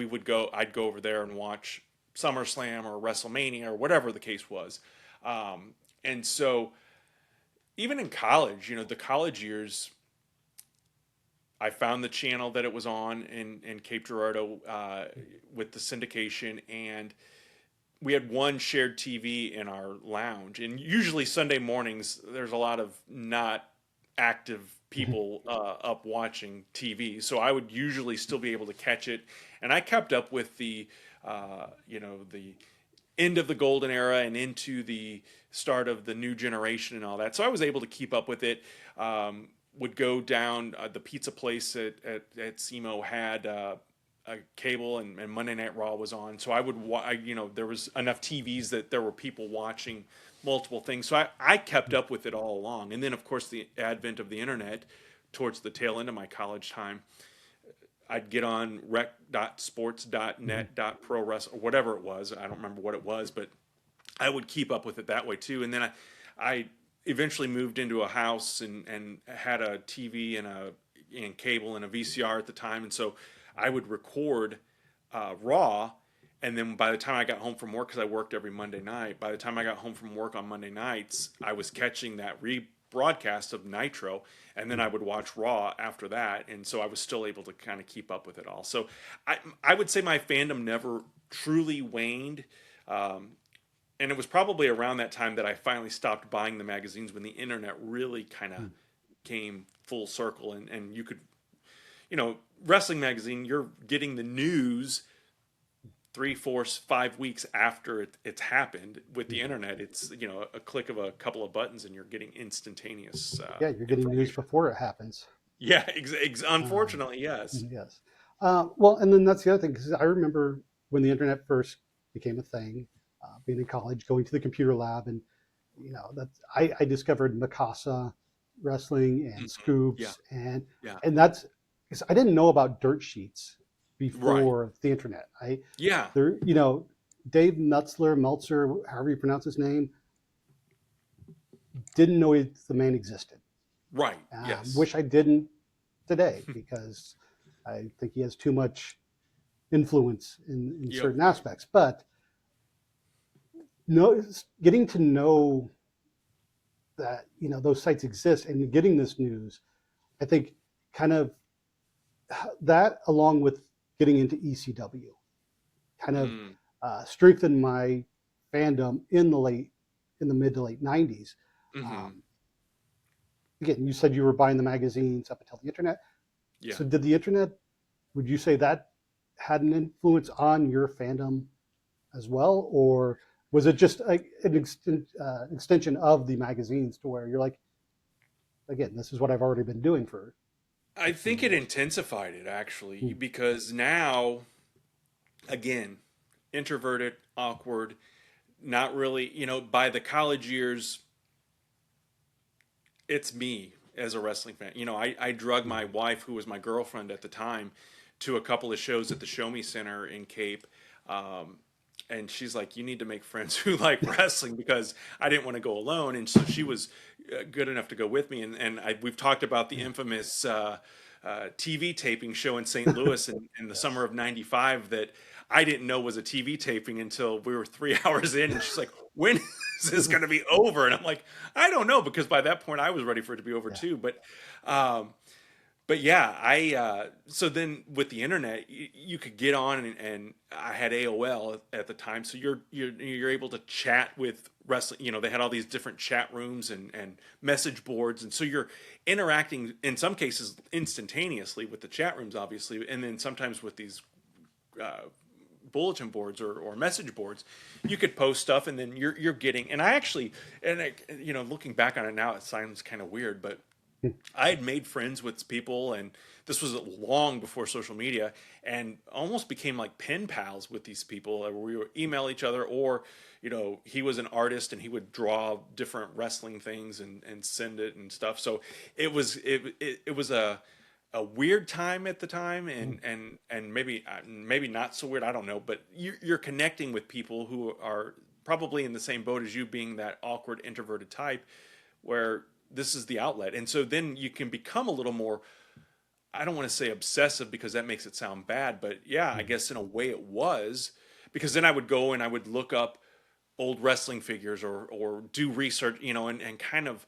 Speaker 2: I'd go over there and watch SummerSlam or WrestleMania or whatever the case was. And so even in college, the college years, I found the channel that it was on in Cape Girardeau with the syndication, and we had one shared TV in our lounge. And usually Sunday mornings, there's a lot of not active people up watching TV, so I would usually still be able to catch it. And I kept up with the end of the golden era and into the start of the new generation and all that. So I was able to keep up with it. Would go down the pizza place at SEMO had a cable, and Monday Night Raw was on. So I would, there was enough TVs that there were people watching multiple things. So I kept up with it all along. And then, of course, the advent of the internet towards the tail end of my college time, I'd get on rec.sports.net.pro wrestling or whatever it was. I don't remember what it was, but I would keep up with it that way too. And then I eventually moved into a house and had a TV and cable and a VCR at the time. And so I would record Raw. And then by the time I got home from work, because I worked every Monday night, by the time I got home from work on Monday nights, I was catching that rebroadcast of Nitro, and then I would watch Raw after that, and so I was still able to kind of keep up with it all. So I would say my fandom never truly waned, um, and it was probably around that time that I finally stopped buying the magazines when the internet really kind of came full circle, and you could, wrestling magazine, you're getting the news 3, 4, 5 weeks after it's happened. With the internet, it's a click of a couple of buttons and you're getting instantaneous
Speaker 1: Yeah, you're getting news
Speaker 2: information.
Speaker 1: before it happens.
Speaker 2: Yeah,
Speaker 1: Um,
Speaker 2: unfortunately, yes.
Speaker 1: yes. Well, and then that's the other thing, because I remember when the internet first became a thing, being in college, going to the computer lab, and I discovered Mikasa wrestling and
Speaker 2: Hmm. Yeah,
Speaker 1: Scoops,
Speaker 2: yeah,
Speaker 1: and that's because I didn't know about dirt sheets
Speaker 2: right.
Speaker 1: before the internet. I
Speaker 2: Yeah,
Speaker 1: there, Dave Meltzer, however you pronounce his name, didn't know the man existed.
Speaker 2: right. Yes.
Speaker 1: Wish I didn't today, because I think he has too much influence in
Speaker 2: Yep.
Speaker 1: certain aspects. But no, getting to know that those sites exist and getting this news, I think, kind of that, along with getting into ECW, kind of
Speaker 2: Mm.
Speaker 1: strengthened my fandom in the mid to late 90s.
Speaker 2: Hmm.
Speaker 1: Um, again, you said you were buying the magazines up until the internet.
Speaker 2: Yeah.
Speaker 1: So did the internet, would you say that had an influence on your fandom as well? Or was it just an extension of the magazines to where you're like, again, this is what I've already been doing for
Speaker 2: I
Speaker 1: 15
Speaker 2: think it
Speaker 1: years?
Speaker 2: intensified it actually
Speaker 1: Hmm.
Speaker 2: because now, again, introverted, awkward, not really, by the college years, it's me as a wrestling fan. I drug my wife, who was my girlfriend at the time, to a couple of shows at the Show Me Center in Cape. Um, and she's like, "You need to make friends who like wrestling," because I didn't want to go alone. And so she was good enough to go with me. And we've talked about the
Speaker 1: Yeah.
Speaker 2: infamous TV taping show in St. Louis in the
Speaker 1: Yes.
Speaker 2: summer of '95 that I didn't know was a TV taping until we were 3 hours in. And she's like, "When is this going to be over?" And I'm like, "I don't know," because by that point I was ready for it to be over
Speaker 1: Yeah.
Speaker 2: too. Um, but yeah, I so then with the internet, you could get on, and I had AOL at the time, so you're able to chat with wrestling. They had all these different chat rooms and message boards, and so you're interacting in some cases instantaneously with the chat rooms, obviously, and then sometimes with these uh, bulletin boards or message boards, you could post stuff, and then you're getting. And I actually, looking back on it now, it sounds kind of weird, but I had made friends with people, and this was long before social media, and almost became like pen pals with these people. We would email each other, or he was an artist and he would draw different wrestling things and send it and stuff. So it was a weird time at the time, and maybe not so weird. I don't know, but you're connecting with people who are probably in the same boat as you, being that awkward introverted type, where this is the outlet. And so then you can become a little more, I don't want to say obsessive because that makes it sound bad, but yeah, I guess in a way it was, because then I would go and I would look up old wrestling figures or do research, and kind of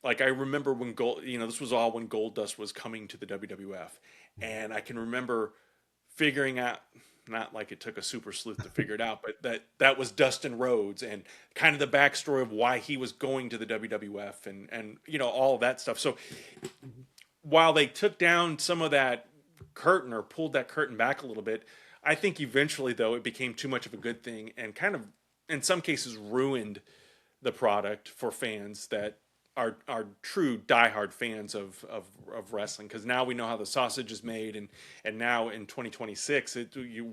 Speaker 2: like I remember when Gold, this was all when Gold Dust was coming to the WWF. And I can remember figuring out, not like it took a super sleuth to figure it out, but that was Dustin Rhodes, and kind of the backstory of why he was going to the WWF, and all of that stuff. So while they took down some of that curtain or pulled that curtain back a little bit, I think eventually though it became too much of a good thing and kind of in some cases ruined the product for fans that are true diehard fans of wrestling, because now we know how the sausage is made, and now in 2026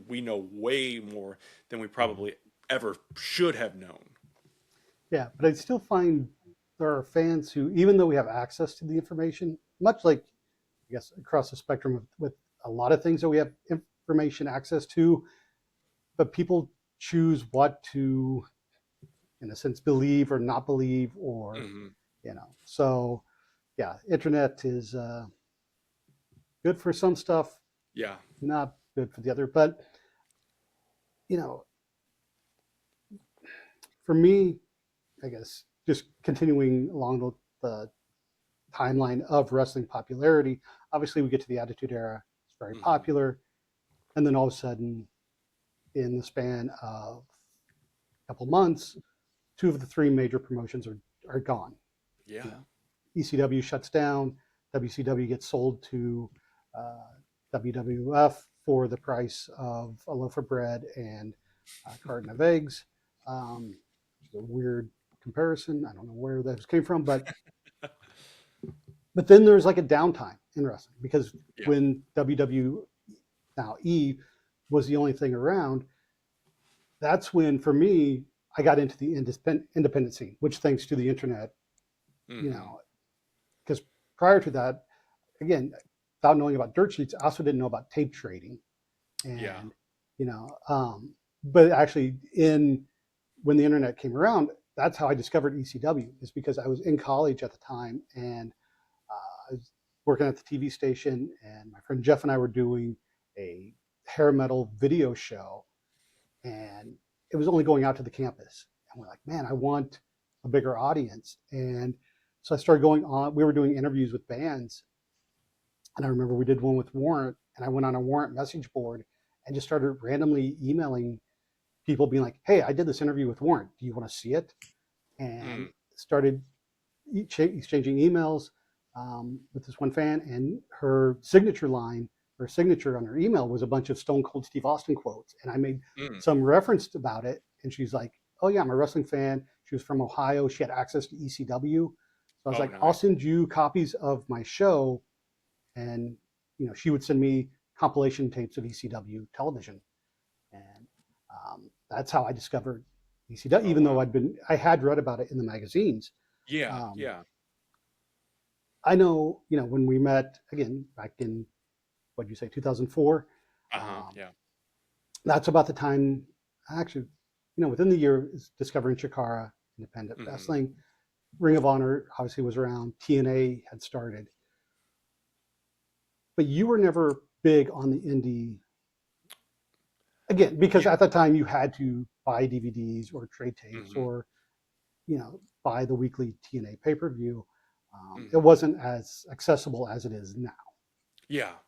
Speaker 2: we know way more than we
Speaker 1: Mhm.
Speaker 2: probably ever should have known.
Speaker 1: Yeah, but I still find there are fans who, even though we have access to the information, much like I guess across the spectrum with a lot of things that we have information access to, but people choose what to, in a sense, believe or not believe, or
Speaker 2: Hmm.
Speaker 1: So yeah, internet is good for some stuff,
Speaker 2: Yeah.
Speaker 1: not good for the other. But you know, for me, I guess just continuing along the timeline of wrestling popularity. Obviously, we get to the Attitude Era; it's very
Speaker 2: Hmm.
Speaker 1: popular, and then all of a sudden, in the span of a couple months, two of the three major promotions are gone.
Speaker 2: Yeah.
Speaker 1: You know, ECW shuts down, WCW gets sold to uh, WWF for the price of a loaf of bread and a carton of eggs. Which is a weird comparison. I don't know where those came from, but then there's like a downtime in wrestling because
Speaker 2: Yeah.
Speaker 1: when WW now E was the only thing around, that's when for me I got into the independent scene, which thanks to the internet, you
Speaker 2: Hmm.
Speaker 1: know, because prior to that, again, without knowing about dirt sheets, I also didn't know about tape trading,
Speaker 2: Yeah.
Speaker 1: and you know, but actually, in when the internet came around, that's how I discovered ECW. Is because I was in college at the time, and I was working at the TV station, and my friend Jeff and I were doing a hair metal video show, and it was only going out to the campus. And we're like, man, I want a bigger audience. And so I started going on. We were doing interviews with bands, and I remember we did one with Warrant, and I went on a Warrant message board and just started randomly emailing people, being like, "Hey, I did this interview with Warrant. Do you want to see it?" And
Speaker 2: Mm.
Speaker 1: started. exchanging emails with this one fan, and her signature line, her signature on her email was a bunch of Stone Cold Steve Austin quotes, and I made
Speaker 2: Mm.
Speaker 1: some reference about it, and she's like, "Oh yeah, I'm a wrestling fan." She was from Ohio. She had access to ECW, so I was
Speaker 2: Oh,
Speaker 1: like, "I'll
Speaker 2: nice.
Speaker 1: send you copies of my show," and she would send me compilation tapes of ECW television, and that's how I discovered ECW.
Speaker 2: Oh,
Speaker 1: Even though
Speaker 2: wow.
Speaker 1: I had read about it in the magazines.
Speaker 2: Yeah,
Speaker 1: Um,
Speaker 2: yeah.
Speaker 1: I know, when we met again back in, what did you say, 2004.
Speaker 2: Uh-huh.
Speaker 1: Um,
Speaker 2: Yeah.
Speaker 1: that's about the time, actually, within the year, is discovering Chikara, independent
Speaker 2: Hmm.
Speaker 1: wrestling. Ring of Honor obviously was around. TNA had started, but you were never big on the indie. Again, because
Speaker 2: Yeah.
Speaker 1: at the time you had to buy DVDs or trade tapes,
Speaker 2: Hmm.
Speaker 1: or buy the weekly TNA pay per view. It
Speaker 2: Hmm.
Speaker 1: wasn't as accessible as it is now.
Speaker 2: Yeah.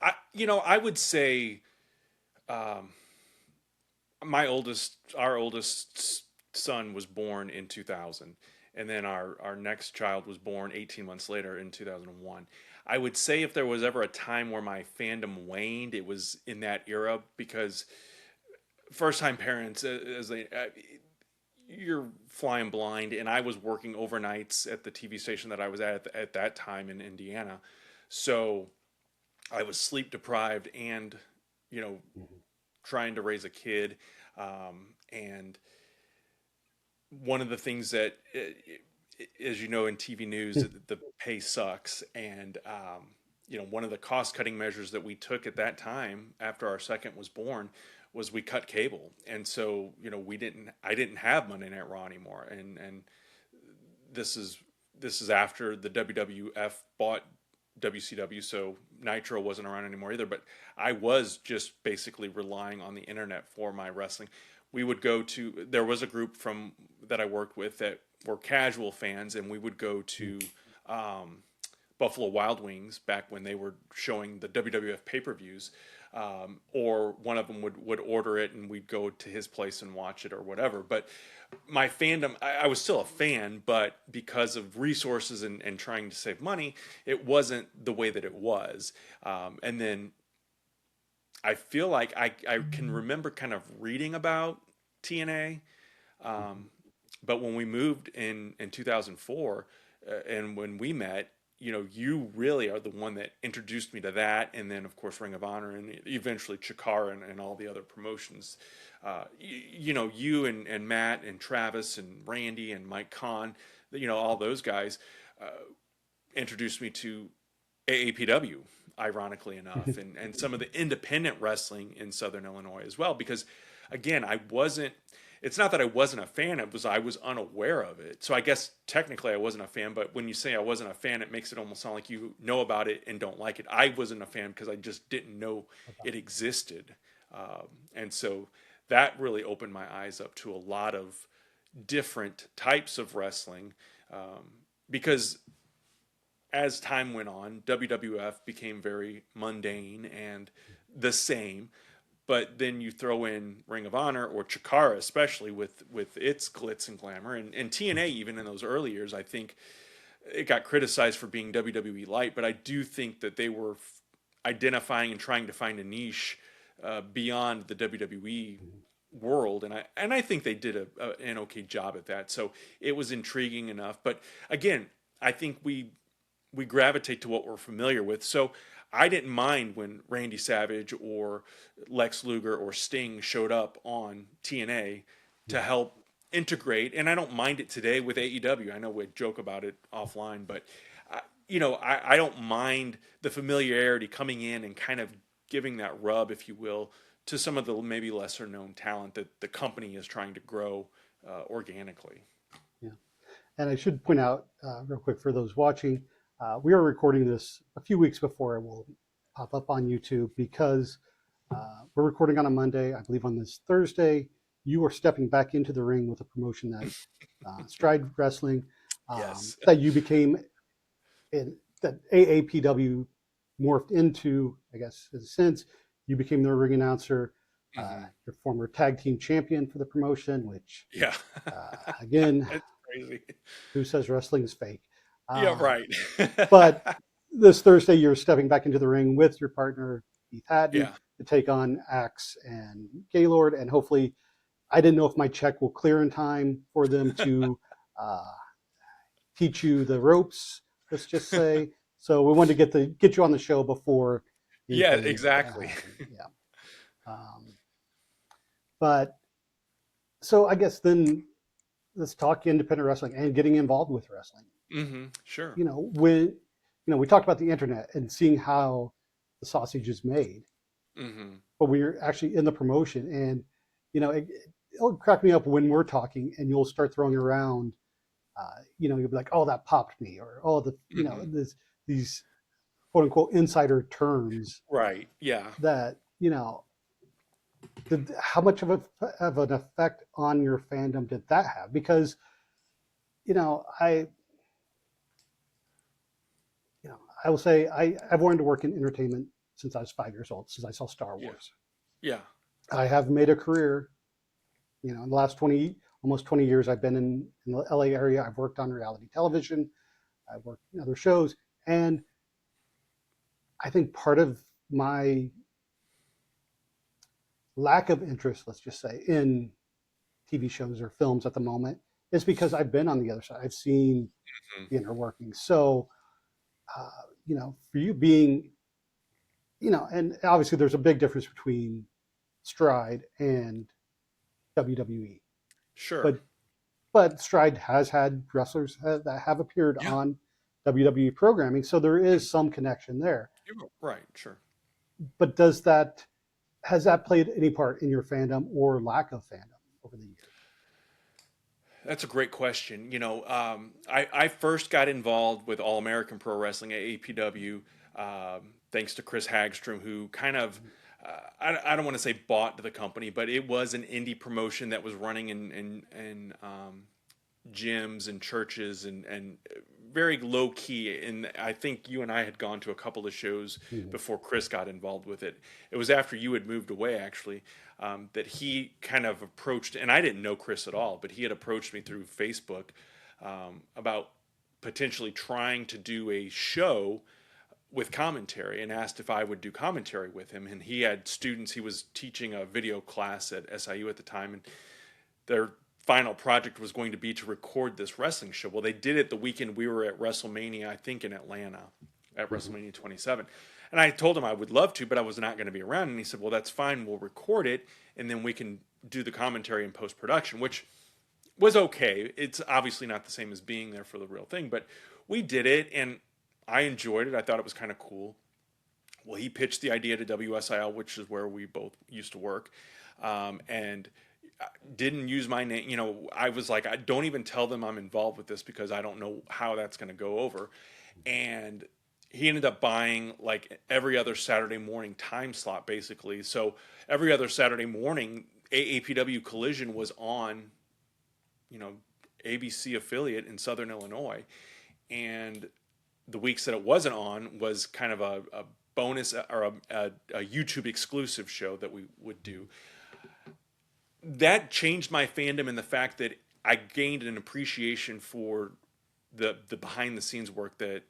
Speaker 2: I would say, um, our oldest son was born in 2000, and then our next child was born 18 months later in 2001. I would say if there was ever a time where my fandom waned, it was in that era, because first time parents, as they you're flying blind, and I was working overnights at the TV station that I was at that time in Indiana. So I was sleep deprived and, you know,
Speaker 1: Mhm.
Speaker 2: trying to raise a kid. And one of the things that, as you know, in TV news, the pay sucks. And, one of the cost cutting measures that we took at that time after our second was born was we cut cable. And so, I didn't have Monday Night Raw anymore. And this is this is after the WWF bought WCW, so Nitro wasn't around anymore either. But I was just basically relying on the internet for my wrestling. We would go to There was a group from that I worked with that were casual fans, and we would go to um, Buffalo Wild Wings back when they were showing the WWF pay per views, or one of them would order it and we'd go to his place and watch it or whatever. But my fandom, I was still a fan, but because of resources and trying to save money, it wasn't the way that it was. And then I feel like I can remember kind of reading about TNA,
Speaker 1: Mhm.
Speaker 2: but when we moved in 2004, and when we met, you really are the one that introduced me to that, and then of course Ring of Honor, and eventually Chikara, and all the other promotions. You and Matt and Travis and Randy and Mike Kahn, all those guys introduced me to AAPW, ironically enough, and some of the independent wrestling in Southern Illinois as well. Because again, I wasn't. It's not that I wasn't a fan; it was I was unaware of it. So I guess technically I wasn't a fan. But when you say I wasn't a fan, it makes it almost sound like you know about it and don't like it. I wasn't a fan because I just didn't know it existed, and so that really opened my eyes up to a lot of different types of wrestling, because as time went on, WWF became very mundane and the same. But then you throw in Ring of Honor or Chikara, especially with its glitz and glamour, and TNA even in those early years, I think it got criticized for being WWE light. But I do think that they were identifying and trying to find a niche beyond the WWE world, and I think they did an okay job at that. So it was intriguing enough. But again, I think we gravitate to what we're familiar with. So I didn't mind when Randy Savage or Lex Luger or Sting showed up on TNA to help integrate, and I don't mind it today with AEW. I know we joke about it offline, but I don't mind the familiarity coming in and kind of giving that rub, if you will, to some of the maybe lesser known talent that the company is trying to grow organically.
Speaker 1: Yeah. And I should point out, real quick, for those watching, we are recording this a few weeks before it will pop up on YouTube, because we're recording on a Monday. I believe on this Thursday, you are stepping back into the ring with a promotion that, Stride Wrestling,
Speaker 2: Yes.
Speaker 1: that you became, that AAPW morphed into, I guess, in a sense. You became the ring announcer,
Speaker 2: Hmm.
Speaker 1: your former tag team champion for the promotion, which,
Speaker 2: Yeah.
Speaker 1: again,
Speaker 2: It's crazy.
Speaker 1: Who says wrestling's fake?
Speaker 2: Yeah,
Speaker 1: Um,
Speaker 2: right.
Speaker 1: but this Thursday, you're stepping back into the ring with your partner, Keith Hatton,
Speaker 2: Yeah.
Speaker 1: to take on Axe and Gaylord. And hopefully, I didn't know if my check will clear in time for them to uh, teach you the ropes, let's just say. So we wanted to get you on the show before
Speaker 2: Yeah,
Speaker 1: anything
Speaker 2: exactly.
Speaker 1: happened. Yeah. Um, but so I guess then let's talk independent wrestling and getting involved with wrestling.
Speaker 2: Sure.
Speaker 1: When we talked about the internet and seeing how the sausage is made,
Speaker 2: hmm
Speaker 1: but we're actually in the promotion, and it'll crack me up when we're talking, and you'll start throwing around, you'll be like, "Oh, that popped me," or "Oh,
Speaker 2: hmm
Speaker 1: these quote unquote insider terms
Speaker 2: Right. Yeah.
Speaker 1: that how much of an effect on your fandom did that have? Because you know, I I will say I've wanted to work in entertainment since I was 5 years old, since I saw Star
Speaker 2: Yeah.
Speaker 1: Wars.
Speaker 2: Yeah.
Speaker 1: I have made a career, in the last almost 20 years, I've been in the LA area. I've worked on reality television. I've worked in other shows. And I think part of my lack of interest, let's just say, in TV shows or films at the moment is because I've been on the other side. I've seen
Speaker 2: Mhm.
Speaker 1: the inner workings. So, for you being, and obviously there's a big difference between Stride and WWE.
Speaker 2: Sure.
Speaker 1: But Stride has had wrestlers that have appeared
Speaker 2: Yeah.
Speaker 1: on WWE programming, so there is some connection there.
Speaker 2: Right. Sure.
Speaker 1: But has that played any part in your fandom or lack of fandom over the years?
Speaker 2: That's a great question. I first got involved with All American Pro Wrestling at APW, thanks to Chris Hagstrom, who kind of, I don't want to say bought the company, but it was an indie promotion that was running in gyms and churches and very low key. And I think you and I had gone to a couple of shows
Speaker 1: Mhm.
Speaker 2: before Chris got involved with it. It was after you had moved away, actually, that he kind of approached, and I didn't know Chris at all, but he had approached me through Facebook about potentially trying to do a show with commentary and asked if I would do commentary with him. And he had students, he was teaching a video class at SIU at the time, and their final project was going to be to record this wrestling show. Well, they did it the weekend we were at WrestleMania, I think in Atlanta, at
Speaker 1: Mhm.
Speaker 2: WrestleMania 27. And I told him I would love to, but I was not going to be around. And he said, "Well, that's fine. We'll record it, and then we can do the commentary in post production," which was okay. It's obviously not the same as being there for the real thing, but we did it, and I enjoyed it. I thought it was kind of cool. Well, he pitched the idea to WSIL, which is where we both used to work, and didn't use my name. I was like, I don't even tell them I'm involved with this because I don't know how that's going to go over. And he ended up buying like every other Saturday morning time slot, basically. So every other Saturday morning, AAPW Collision was on, you know, ABC affiliate in Southern Illinois, and the weeks that it wasn't on was kind of a bonus or a YouTube exclusive show that we would do. That changed my fandom in the fact that I gained an appreciation for the behind the scenes work that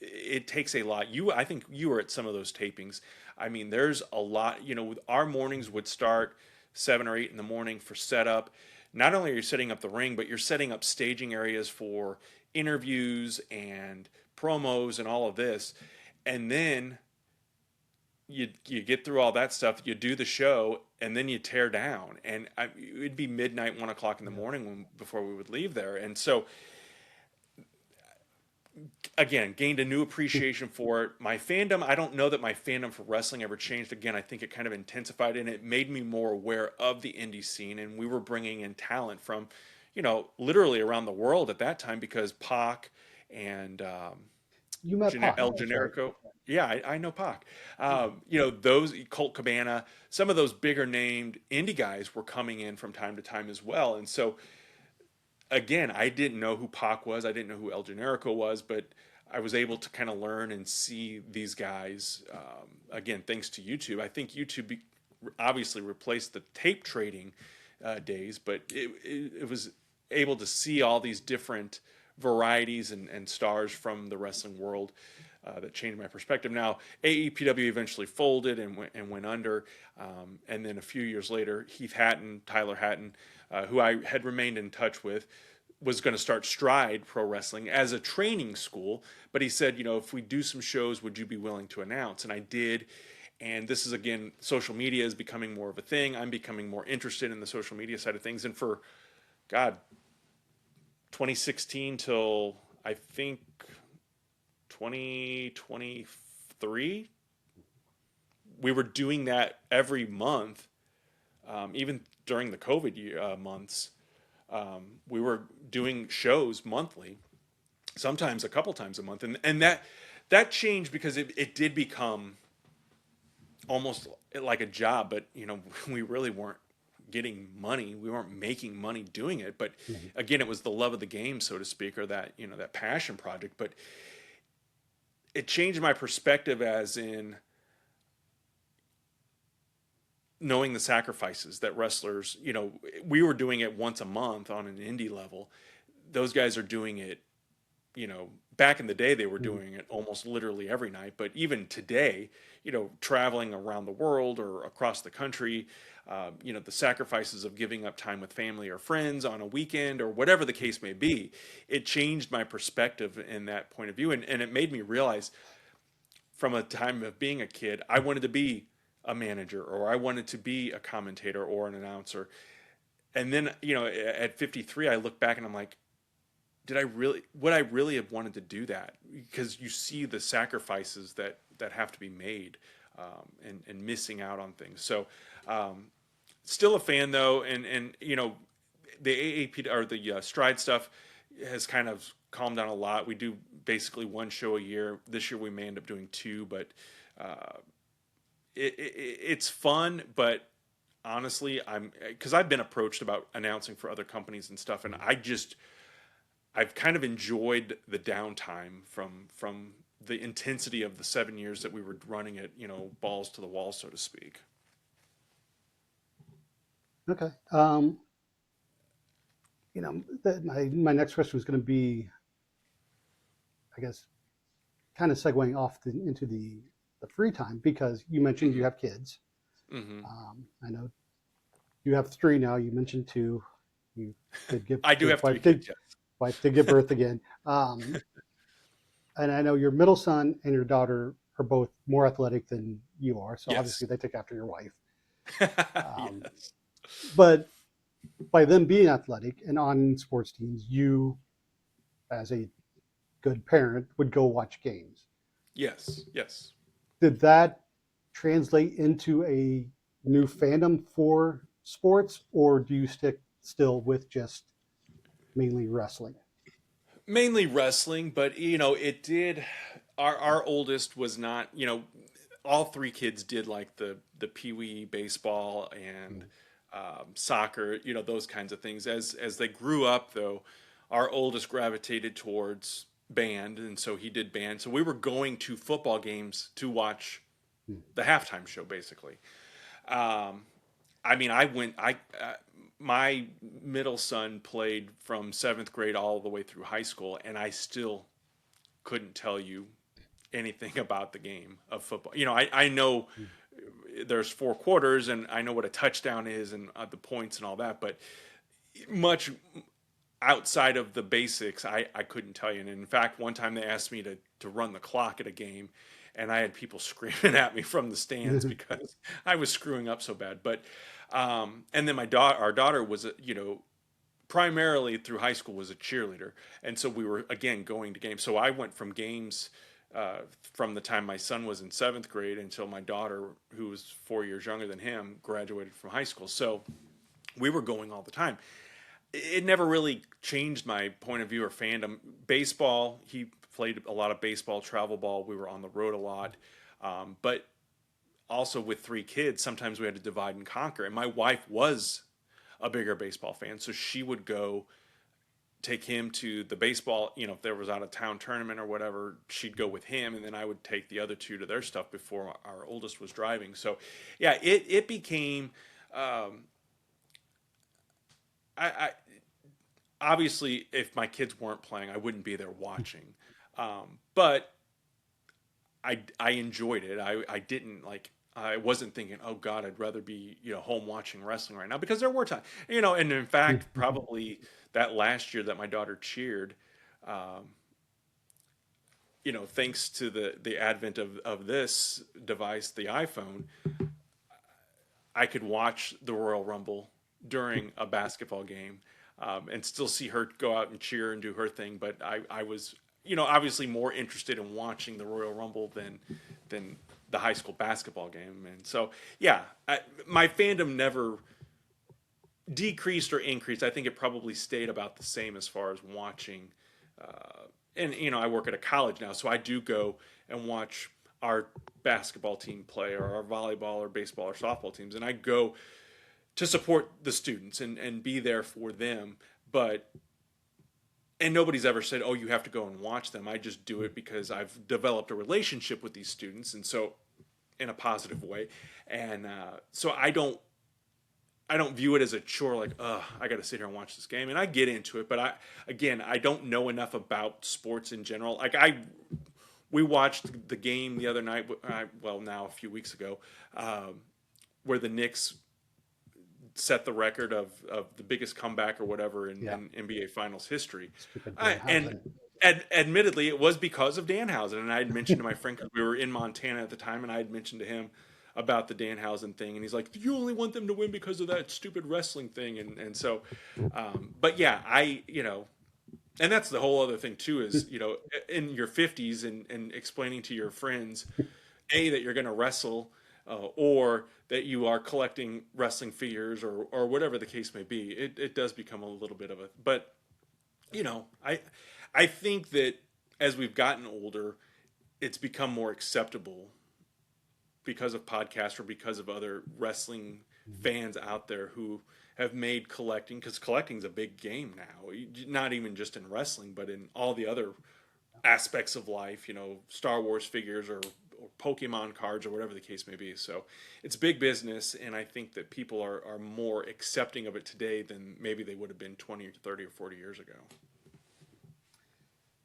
Speaker 2: it takes a lot. I think you were at some of those tapings. I mean, there's a lot. Our mornings would start 7 or 8 in the morning for setup. Not only are you setting up the ring, but you're setting up staging areas for interviews and promos and all of this. And then you get through all that stuff, you do the show, and then you tear down. And it'd be midnight, 1 o'clock in the
Speaker 1: Yeah.
Speaker 2: morning before we would leave there. And so again, gained a new appreciation for it. My fandom, I don't know that my fandom for wrestling ever changed. Again, I think it kind of intensified and it made me more aware of the indie scene. And we were bringing in talent from, literally around the world at that time because Pac and
Speaker 1: You met Pac,
Speaker 2: El
Speaker 1: that's right.
Speaker 2: Generico. Yeah, I know Pac.
Speaker 1: Yeah.
Speaker 2: Those Colt Cabana, some of those bigger named indie guys were coming in from time to time as well. And so again, I didn't know who Pac was. I didn't know who El Generico was, but I was able to kind of learn and see these guys. Again, thanks to YouTube. I think YouTube obviously replaced the tape trading days, but it was able to see all these different varieties and stars from the wrestling world that changed my perspective. Now, AEPW eventually folded and went under. And then a few years later, Tyler Hatton, who I had remained in touch with, was going to start Stride Pro Wrestling as a training school. But he said, if we do some shows, would you be willing to announce? And I did. And this is, again, social media is becoming more of a thing. I'm becoming more interested in the social media side of things. And for, God, 2016 till I think 2023, we were doing that every month, even during the COVID months. We were doing shows monthly, sometimes a couple times a month, and that changed because it did become almost like a job. But we really weren't getting money. We weren't making money doing it. But
Speaker 1: Mhm.
Speaker 2: again, it was the love of the game, so to speak, or that passion project. But it changed my perspective, as in knowing the sacrifices that wrestlers, we were doing it once a month on an indie level. Those guys are doing it, back in the day, they were
Speaker 1: Mhm.
Speaker 2: doing it almost literally every night. But even today, traveling around the world or across the country, the sacrifices of giving up time with family or friends on a weekend or whatever the case may be, it changed my perspective in that point of view. And it made me realize, from a time of being a kid, I wanted to be a manager, or I wanted to be a commentator or an announcer. And then, at 53, I look back and I'm like, would I really have wanted to do that? Because you see the sacrifices that have to be made, and missing out on things. So, still a fan though. And the AAP or the Stride stuff has kind of calmed down a lot. We do basically one show a year. This year we may end up doing two, but uh, it's fun. But honestly, because I've been approached about announcing for other companies and stuff, and I've kind of enjoyed the downtime from the intensity of the 7 years that we were running it, balls to the wall, so to speak.
Speaker 1: Okay. My next question was going to be, I guess, kind of segueing off into the free time, because you mentioned
Speaker 2: Hmm.
Speaker 1: you have kids.
Speaker 2: Hmm.
Speaker 1: I know you have three now. You mentioned two. You did give
Speaker 2: I do
Speaker 1: your
Speaker 2: have three kids, yes.
Speaker 1: wife did give birth again. And I know your middle son and your daughter are both more athletic than you are, so
Speaker 2: Yes.
Speaker 1: obviously they take after your wife. Um,
Speaker 2: Yes.
Speaker 1: but by them being athletic and on sports teams, you, as a good parent, would go watch games.
Speaker 2: Yes. Yes.
Speaker 1: Did that translate into a new fandom for sports, or do you stick still with just mainly wrestling?
Speaker 2: Mainly wrestling, but it did. Our oldest was not. All three kids did like the pee wee baseball and soccer. Those kinds of things. As they grew up, though, our oldest gravitated towards band, and so he did band. So we were going to football games to watch the halftime show, basically. Um, I mean, my middle son played from seventh grade all the way through high school, and I still couldn't tell you anything about the game of football. I know there's four quarters, and I know what a touchdown is and the points and all that, but much outside of the basics, I couldn't tell you. And in fact, one time they asked me to run the clock at a game, and I had people screaming at me from the stands because I was screwing up so bad. But and then our daughter was, primarily through high school was a cheerleader, and so we were again going to games. So I went from games. From the time my son was in seventh grade until my daughter, who was 4 years younger than him, graduated from high school. So we were going all the time. It never really changed my point of view or fandom. Baseball, he played a lot of baseball, travel ball. We were on the road a lot. But also with three kids, sometimes we had to divide and conquer. And my wife was a bigger baseball fan, so she would go take him to the baseball. If there was out of town tournament or whatever, she'd go with him, and then I would take the other two to their stuff before our oldest was driving. So, yeah, it became. I obviously, if my kids weren't playing, I wouldn't be there watching. But I enjoyed it. I didn't like. I wasn't thinking, oh God, I'd rather be home watching wrestling right now, because there were times, and in fact, probably that last year that my daughter cheered, um, thanks to the advent of this device, the iPhone, I could watch the Royal Rumble during a basketball game, and still see her go out and cheer and do her thing. But I was, obviously more interested in watching the Royal Rumble than the high school basketball game. And so, yeah, my fandom never decreased or increased. I think it probably stayed about the same as far as watching. And I work at a college now, so I do go and watch our basketball team play, or our volleyball or baseball or softball teams, and I go to support the students and be there for them. But and nobody's ever said, oh, you have to go and watch them. I just do it because I've developed a relationship with these students, and so in a positive way. And so I don't view it as a chore, like, I got to sit here and watch this game. And I get into it, but I don't know enough about sports in general. Like, we watched the game the other night, well, now a few weeks ago, where the Knicks set the record of the biggest comeback or whatever
Speaker 1: Yeah.
Speaker 2: in NBA Finals history.
Speaker 1: Stupid
Speaker 2: And
Speaker 1: Danhausen.
Speaker 2: admittedly, it was because of Danhausen. And I had mentioned to my friend, because we were in Montana at the time, and I had mentioned to him about the Danhausen thing, and he's like, "You only want them to win because of that stupid wrestling thing." And so, but yeah, and that's the whole other thing too, is in your 50s and explaining to your friends, that you're going to wrestle, or that you are collecting wrestling figures, or whatever the case may be. It does become a little bit of a, but you know, I I think that as we've gotten older, it's become more acceptable because of podcasts or because of other wrestling
Speaker 1: Mhm.
Speaker 2: fans out there who have made collecting, because collecting's a big game now, not even just in wrestling but in all the other aspects of life, Star Wars figures, or Pokemon cards, or whatever the case may be. So it's big business, and I think that people are more accepting of it today than maybe they would have been 20 or 30 or 40 years ago.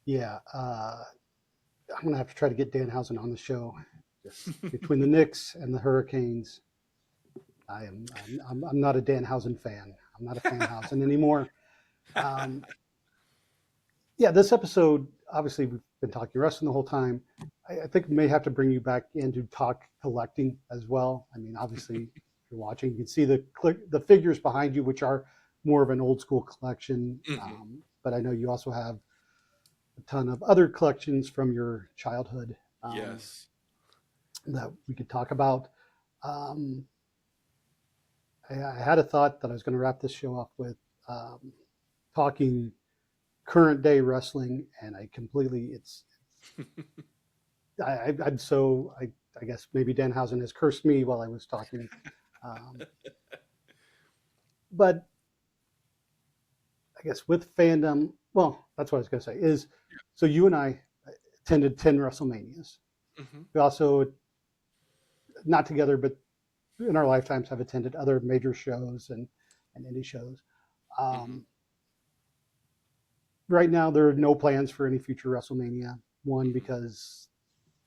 Speaker 1: Yeah. I'm going to have to try to get Danhausen on the show. Just between the Knicks and the Hurricanes, I'm not a Danhausen fan. I'm not a Fanhausen anymore. Um, yeah, this episode, obviously, we've been talking wrestling the whole time. I think we may have to bring you back in to talk collecting as well. I mean, obviously, if you're watching, you can see the figures behind you, which are more of an old school collection.
Speaker 2: Hmm.
Speaker 1: But I know you also have a ton of other collections from your childhood,
Speaker 2: Yes.
Speaker 1: that we could talk about. Um, I had a thought that I was going to wrap this show off with, talking current day wrestling, and I completely it's I'm so I guess maybe Danhausen has cursed me while I was talking, um, but I guess with fandom, well, that's what I was going to say is, so you and I attended 10 WrestleManias.
Speaker 2: Hmm.
Speaker 1: We also, not together, but in our lifetimes, have attended other major shows and indie shows.
Speaker 2: Hmm.
Speaker 1: Um, right now, there are no plans for any future WrestleMania. One,
Speaker 2: Hmm.
Speaker 1: because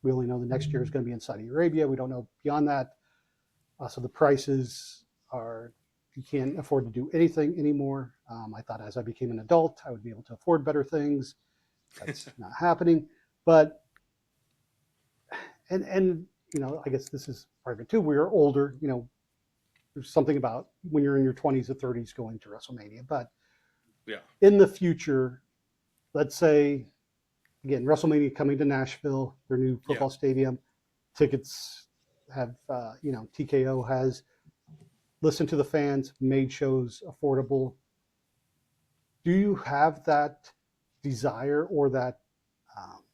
Speaker 1: we only know the next year is going to be in Saudi Arabia. We don't know beyond that. So the prices are, you can't afford to do anything anymore. I thought as I became an adult, I would be able to afford better things. That's not happening. But and I guess this is part of it too. We're older. There's something about when you're in your 20s or 30s going to WrestleMania. But
Speaker 2: Yeah.
Speaker 1: in the future, let's say again, WrestleMania coming to Nashville, their new
Speaker 2: Yeah.
Speaker 1: football stadium. Tickets have, TKO has listened to the fans, made shows affordable. Do you have that desire or that, um,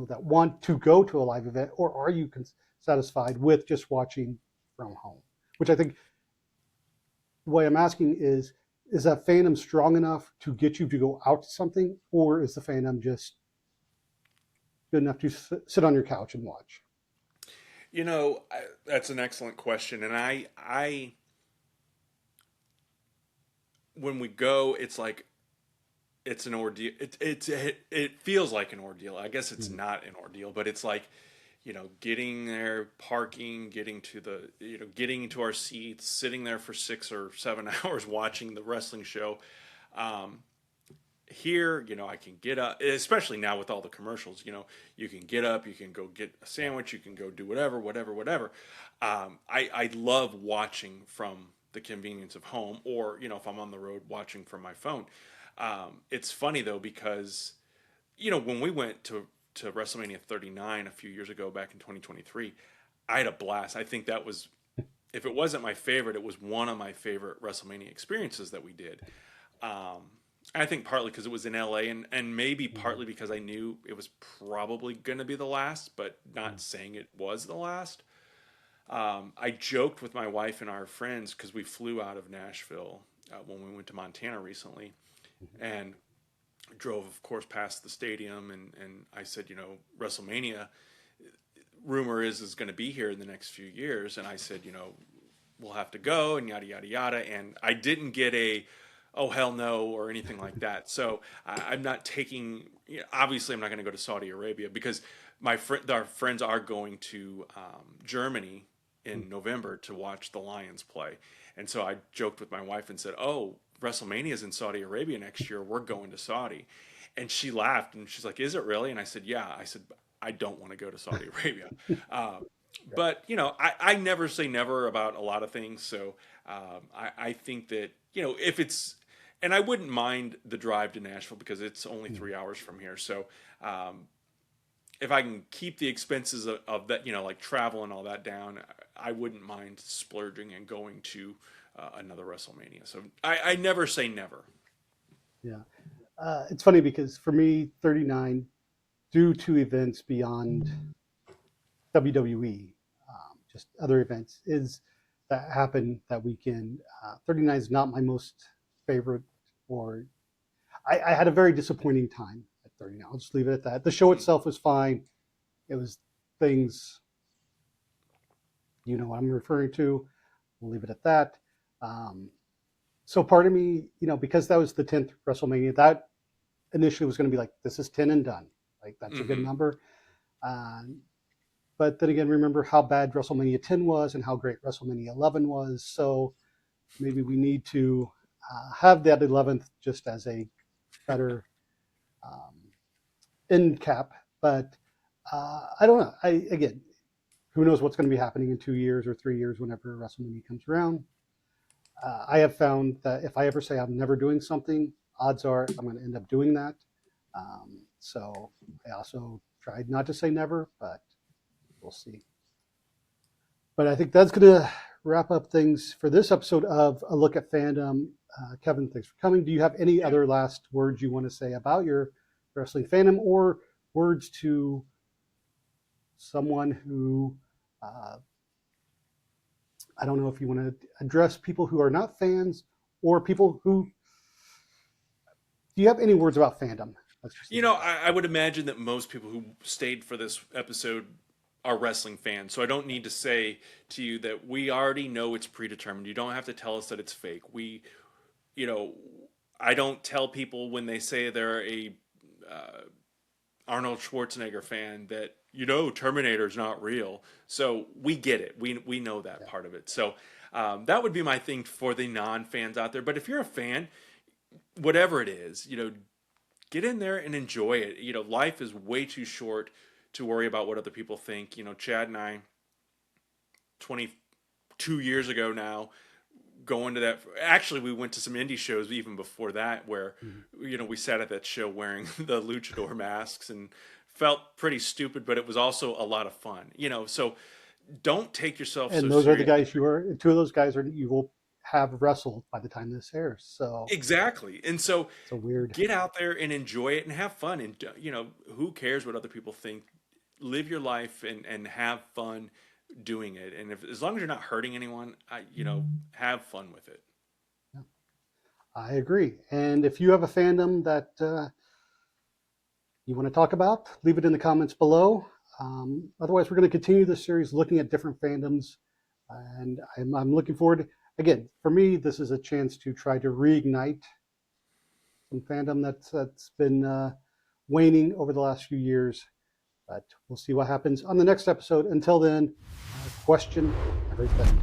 Speaker 1: that want to go to a live event, or are you satisfied with just watching from home? Which I think the way I'm asking is that fandom strong enough to get you to go out to something, or is the fandom just good enough to sit on your couch and watch?
Speaker 2: That's an excellent question, and I when we go, it's like it's an ordeal. It feels like an ordeal. I guess it's
Speaker 1: Mhm.
Speaker 2: not an ordeal, but it's like, getting there, parking, getting to the, getting into our seats, sitting there for 6 or 7 hours watching the wrestling show. Um, Here, I can get up, especially now with all the commercials. You can get up, you can go get a sandwich, you can go do whatever, whatever, whatever. I love watching from the convenience of home, or if I'm on the road, watching from my phone. It's funny though, because when we went to WrestleMania 39 a few years ago, back in 2023, I had a blast. I think that was, if it wasn't my favorite, it was one of my favorite WrestleMania experiences that we did. Um, I think partly because it was in LA, and maybe
Speaker 1: Mhm.
Speaker 2: partly because I knew it was probably going to be the last, but
Speaker 1: Yeah.
Speaker 2: not saying it was the last. I joked with my wife and our friends because we flew out of Nashville when we went to Montana recently,
Speaker 1: Mhm.
Speaker 2: and drove, of course, past the stadium. And I said, WrestleMania, rumor is going to be here in the next few years. And I said, we'll have to go, and yada yada yada. And I didn't get a oh hell no or anything like that. So I'm not taking. Obviously, I'm not going to go to Saudi Arabia because our friends are going to Germany in November to watch the Lions play. And so I joked with my wife and said, "Oh, WrestleMania is in Saudi Arabia next year. We're going to Saudi." And she laughed and she's like, "Is it really?" And I said, "Yeah." I said, "I don't want to go to Saudi Arabia." Uh,
Speaker 1: Right.
Speaker 2: but I never say never about a lot of things. So I think that if it's, and I wouldn't mind the drive to Nashville because it's only
Speaker 1: Mhm.
Speaker 2: 3 hours from here. So um, if I can keep the expenses of that, like travel and all that down, I wouldn't mind splurging and going to another WrestleMania. So I never say never.
Speaker 1: Yeah. It's funny because for me, 39, due to events beyond WWE, just other events is that happened that weekend. 39 is not my most favorite, or I had a very disappointing time at 39. I'll just leave it at that. The show
Speaker 2: Mm.
Speaker 1: itself was fine. It was things, you know what I'm referring to. We'll leave it at that. Um, so part of me, because that was the 10th WrestleMania, that initially was going to be like, this is 10 and done. Like, that's a good
Speaker 2: Hmm.
Speaker 1: number. Uh, but then again, remember how bad WrestleMania 10 was and how great WrestleMania 11 was. So maybe we need to have that 11th just as a better um, end cap. But I don't know. Again, who knows what's going to be happening in 2 years or 3 years whenever WrestleMania comes around. I have found that if I ever say I'm never doing something, odds are I'm going to end up doing that. So I also tried not to say never, but we'll see. But I think that's going to wrap up things for this episode of A Look at Fandom. Kevin, thanks for coming. Do you have any
Speaker 2: Yeah.
Speaker 1: other last words you want to say about your wrestling fandom, or words to someone who, uh, I don't know if you want to address people who are not fans or people who, do you have any words about fandom? Let's just leave it at that.
Speaker 2: I would imagine that most people who stayed for this episode are wrestling fans. So I don't need to say to you that we already know it's predetermined. You don't have to tell us that it's fake. You know, I don't tell people when they say they're a uh, Arnold Schwarzenegger fan that Terminator's not real. So we get it. We know that
Speaker 1: Yeah.
Speaker 2: part of it. So that would be my thing for the non fans out there. But if you're a fan, whatever it is, get in there and enjoy it. Life is way too short to worry about what other people think. Chad and I, 22 years ago now, going to that. Actually, we went to some indie shows even before that, where
Speaker 1: Mhm.
Speaker 2: we sat at that show wearing the luchador masks and felt pretty stupid, but it was also a lot of fun. So don't take yourself so
Speaker 1: And those are the
Speaker 2: seriously.
Speaker 1: guys two of those guys are you will have wrestled by the time this airs. So
Speaker 2: Exactly. And so
Speaker 1: it's a weird,
Speaker 2: get out there and enjoy it and have fun. And who cares what other people think? Live your life and have fun doing it. And if as long as you're not hurting anyone, have fun with it.
Speaker 1: yeah, I agree. And if you have a fandom that you want to talk about, leave it in the comments below. Otherwise, we're going to continue this series looking at different fandoms. And I'm looking forward. Again, for me, this is a chance to try to reignite some fandom that's been waning over the last few years. But we'll see what happens on the next episode. Until then, question everything.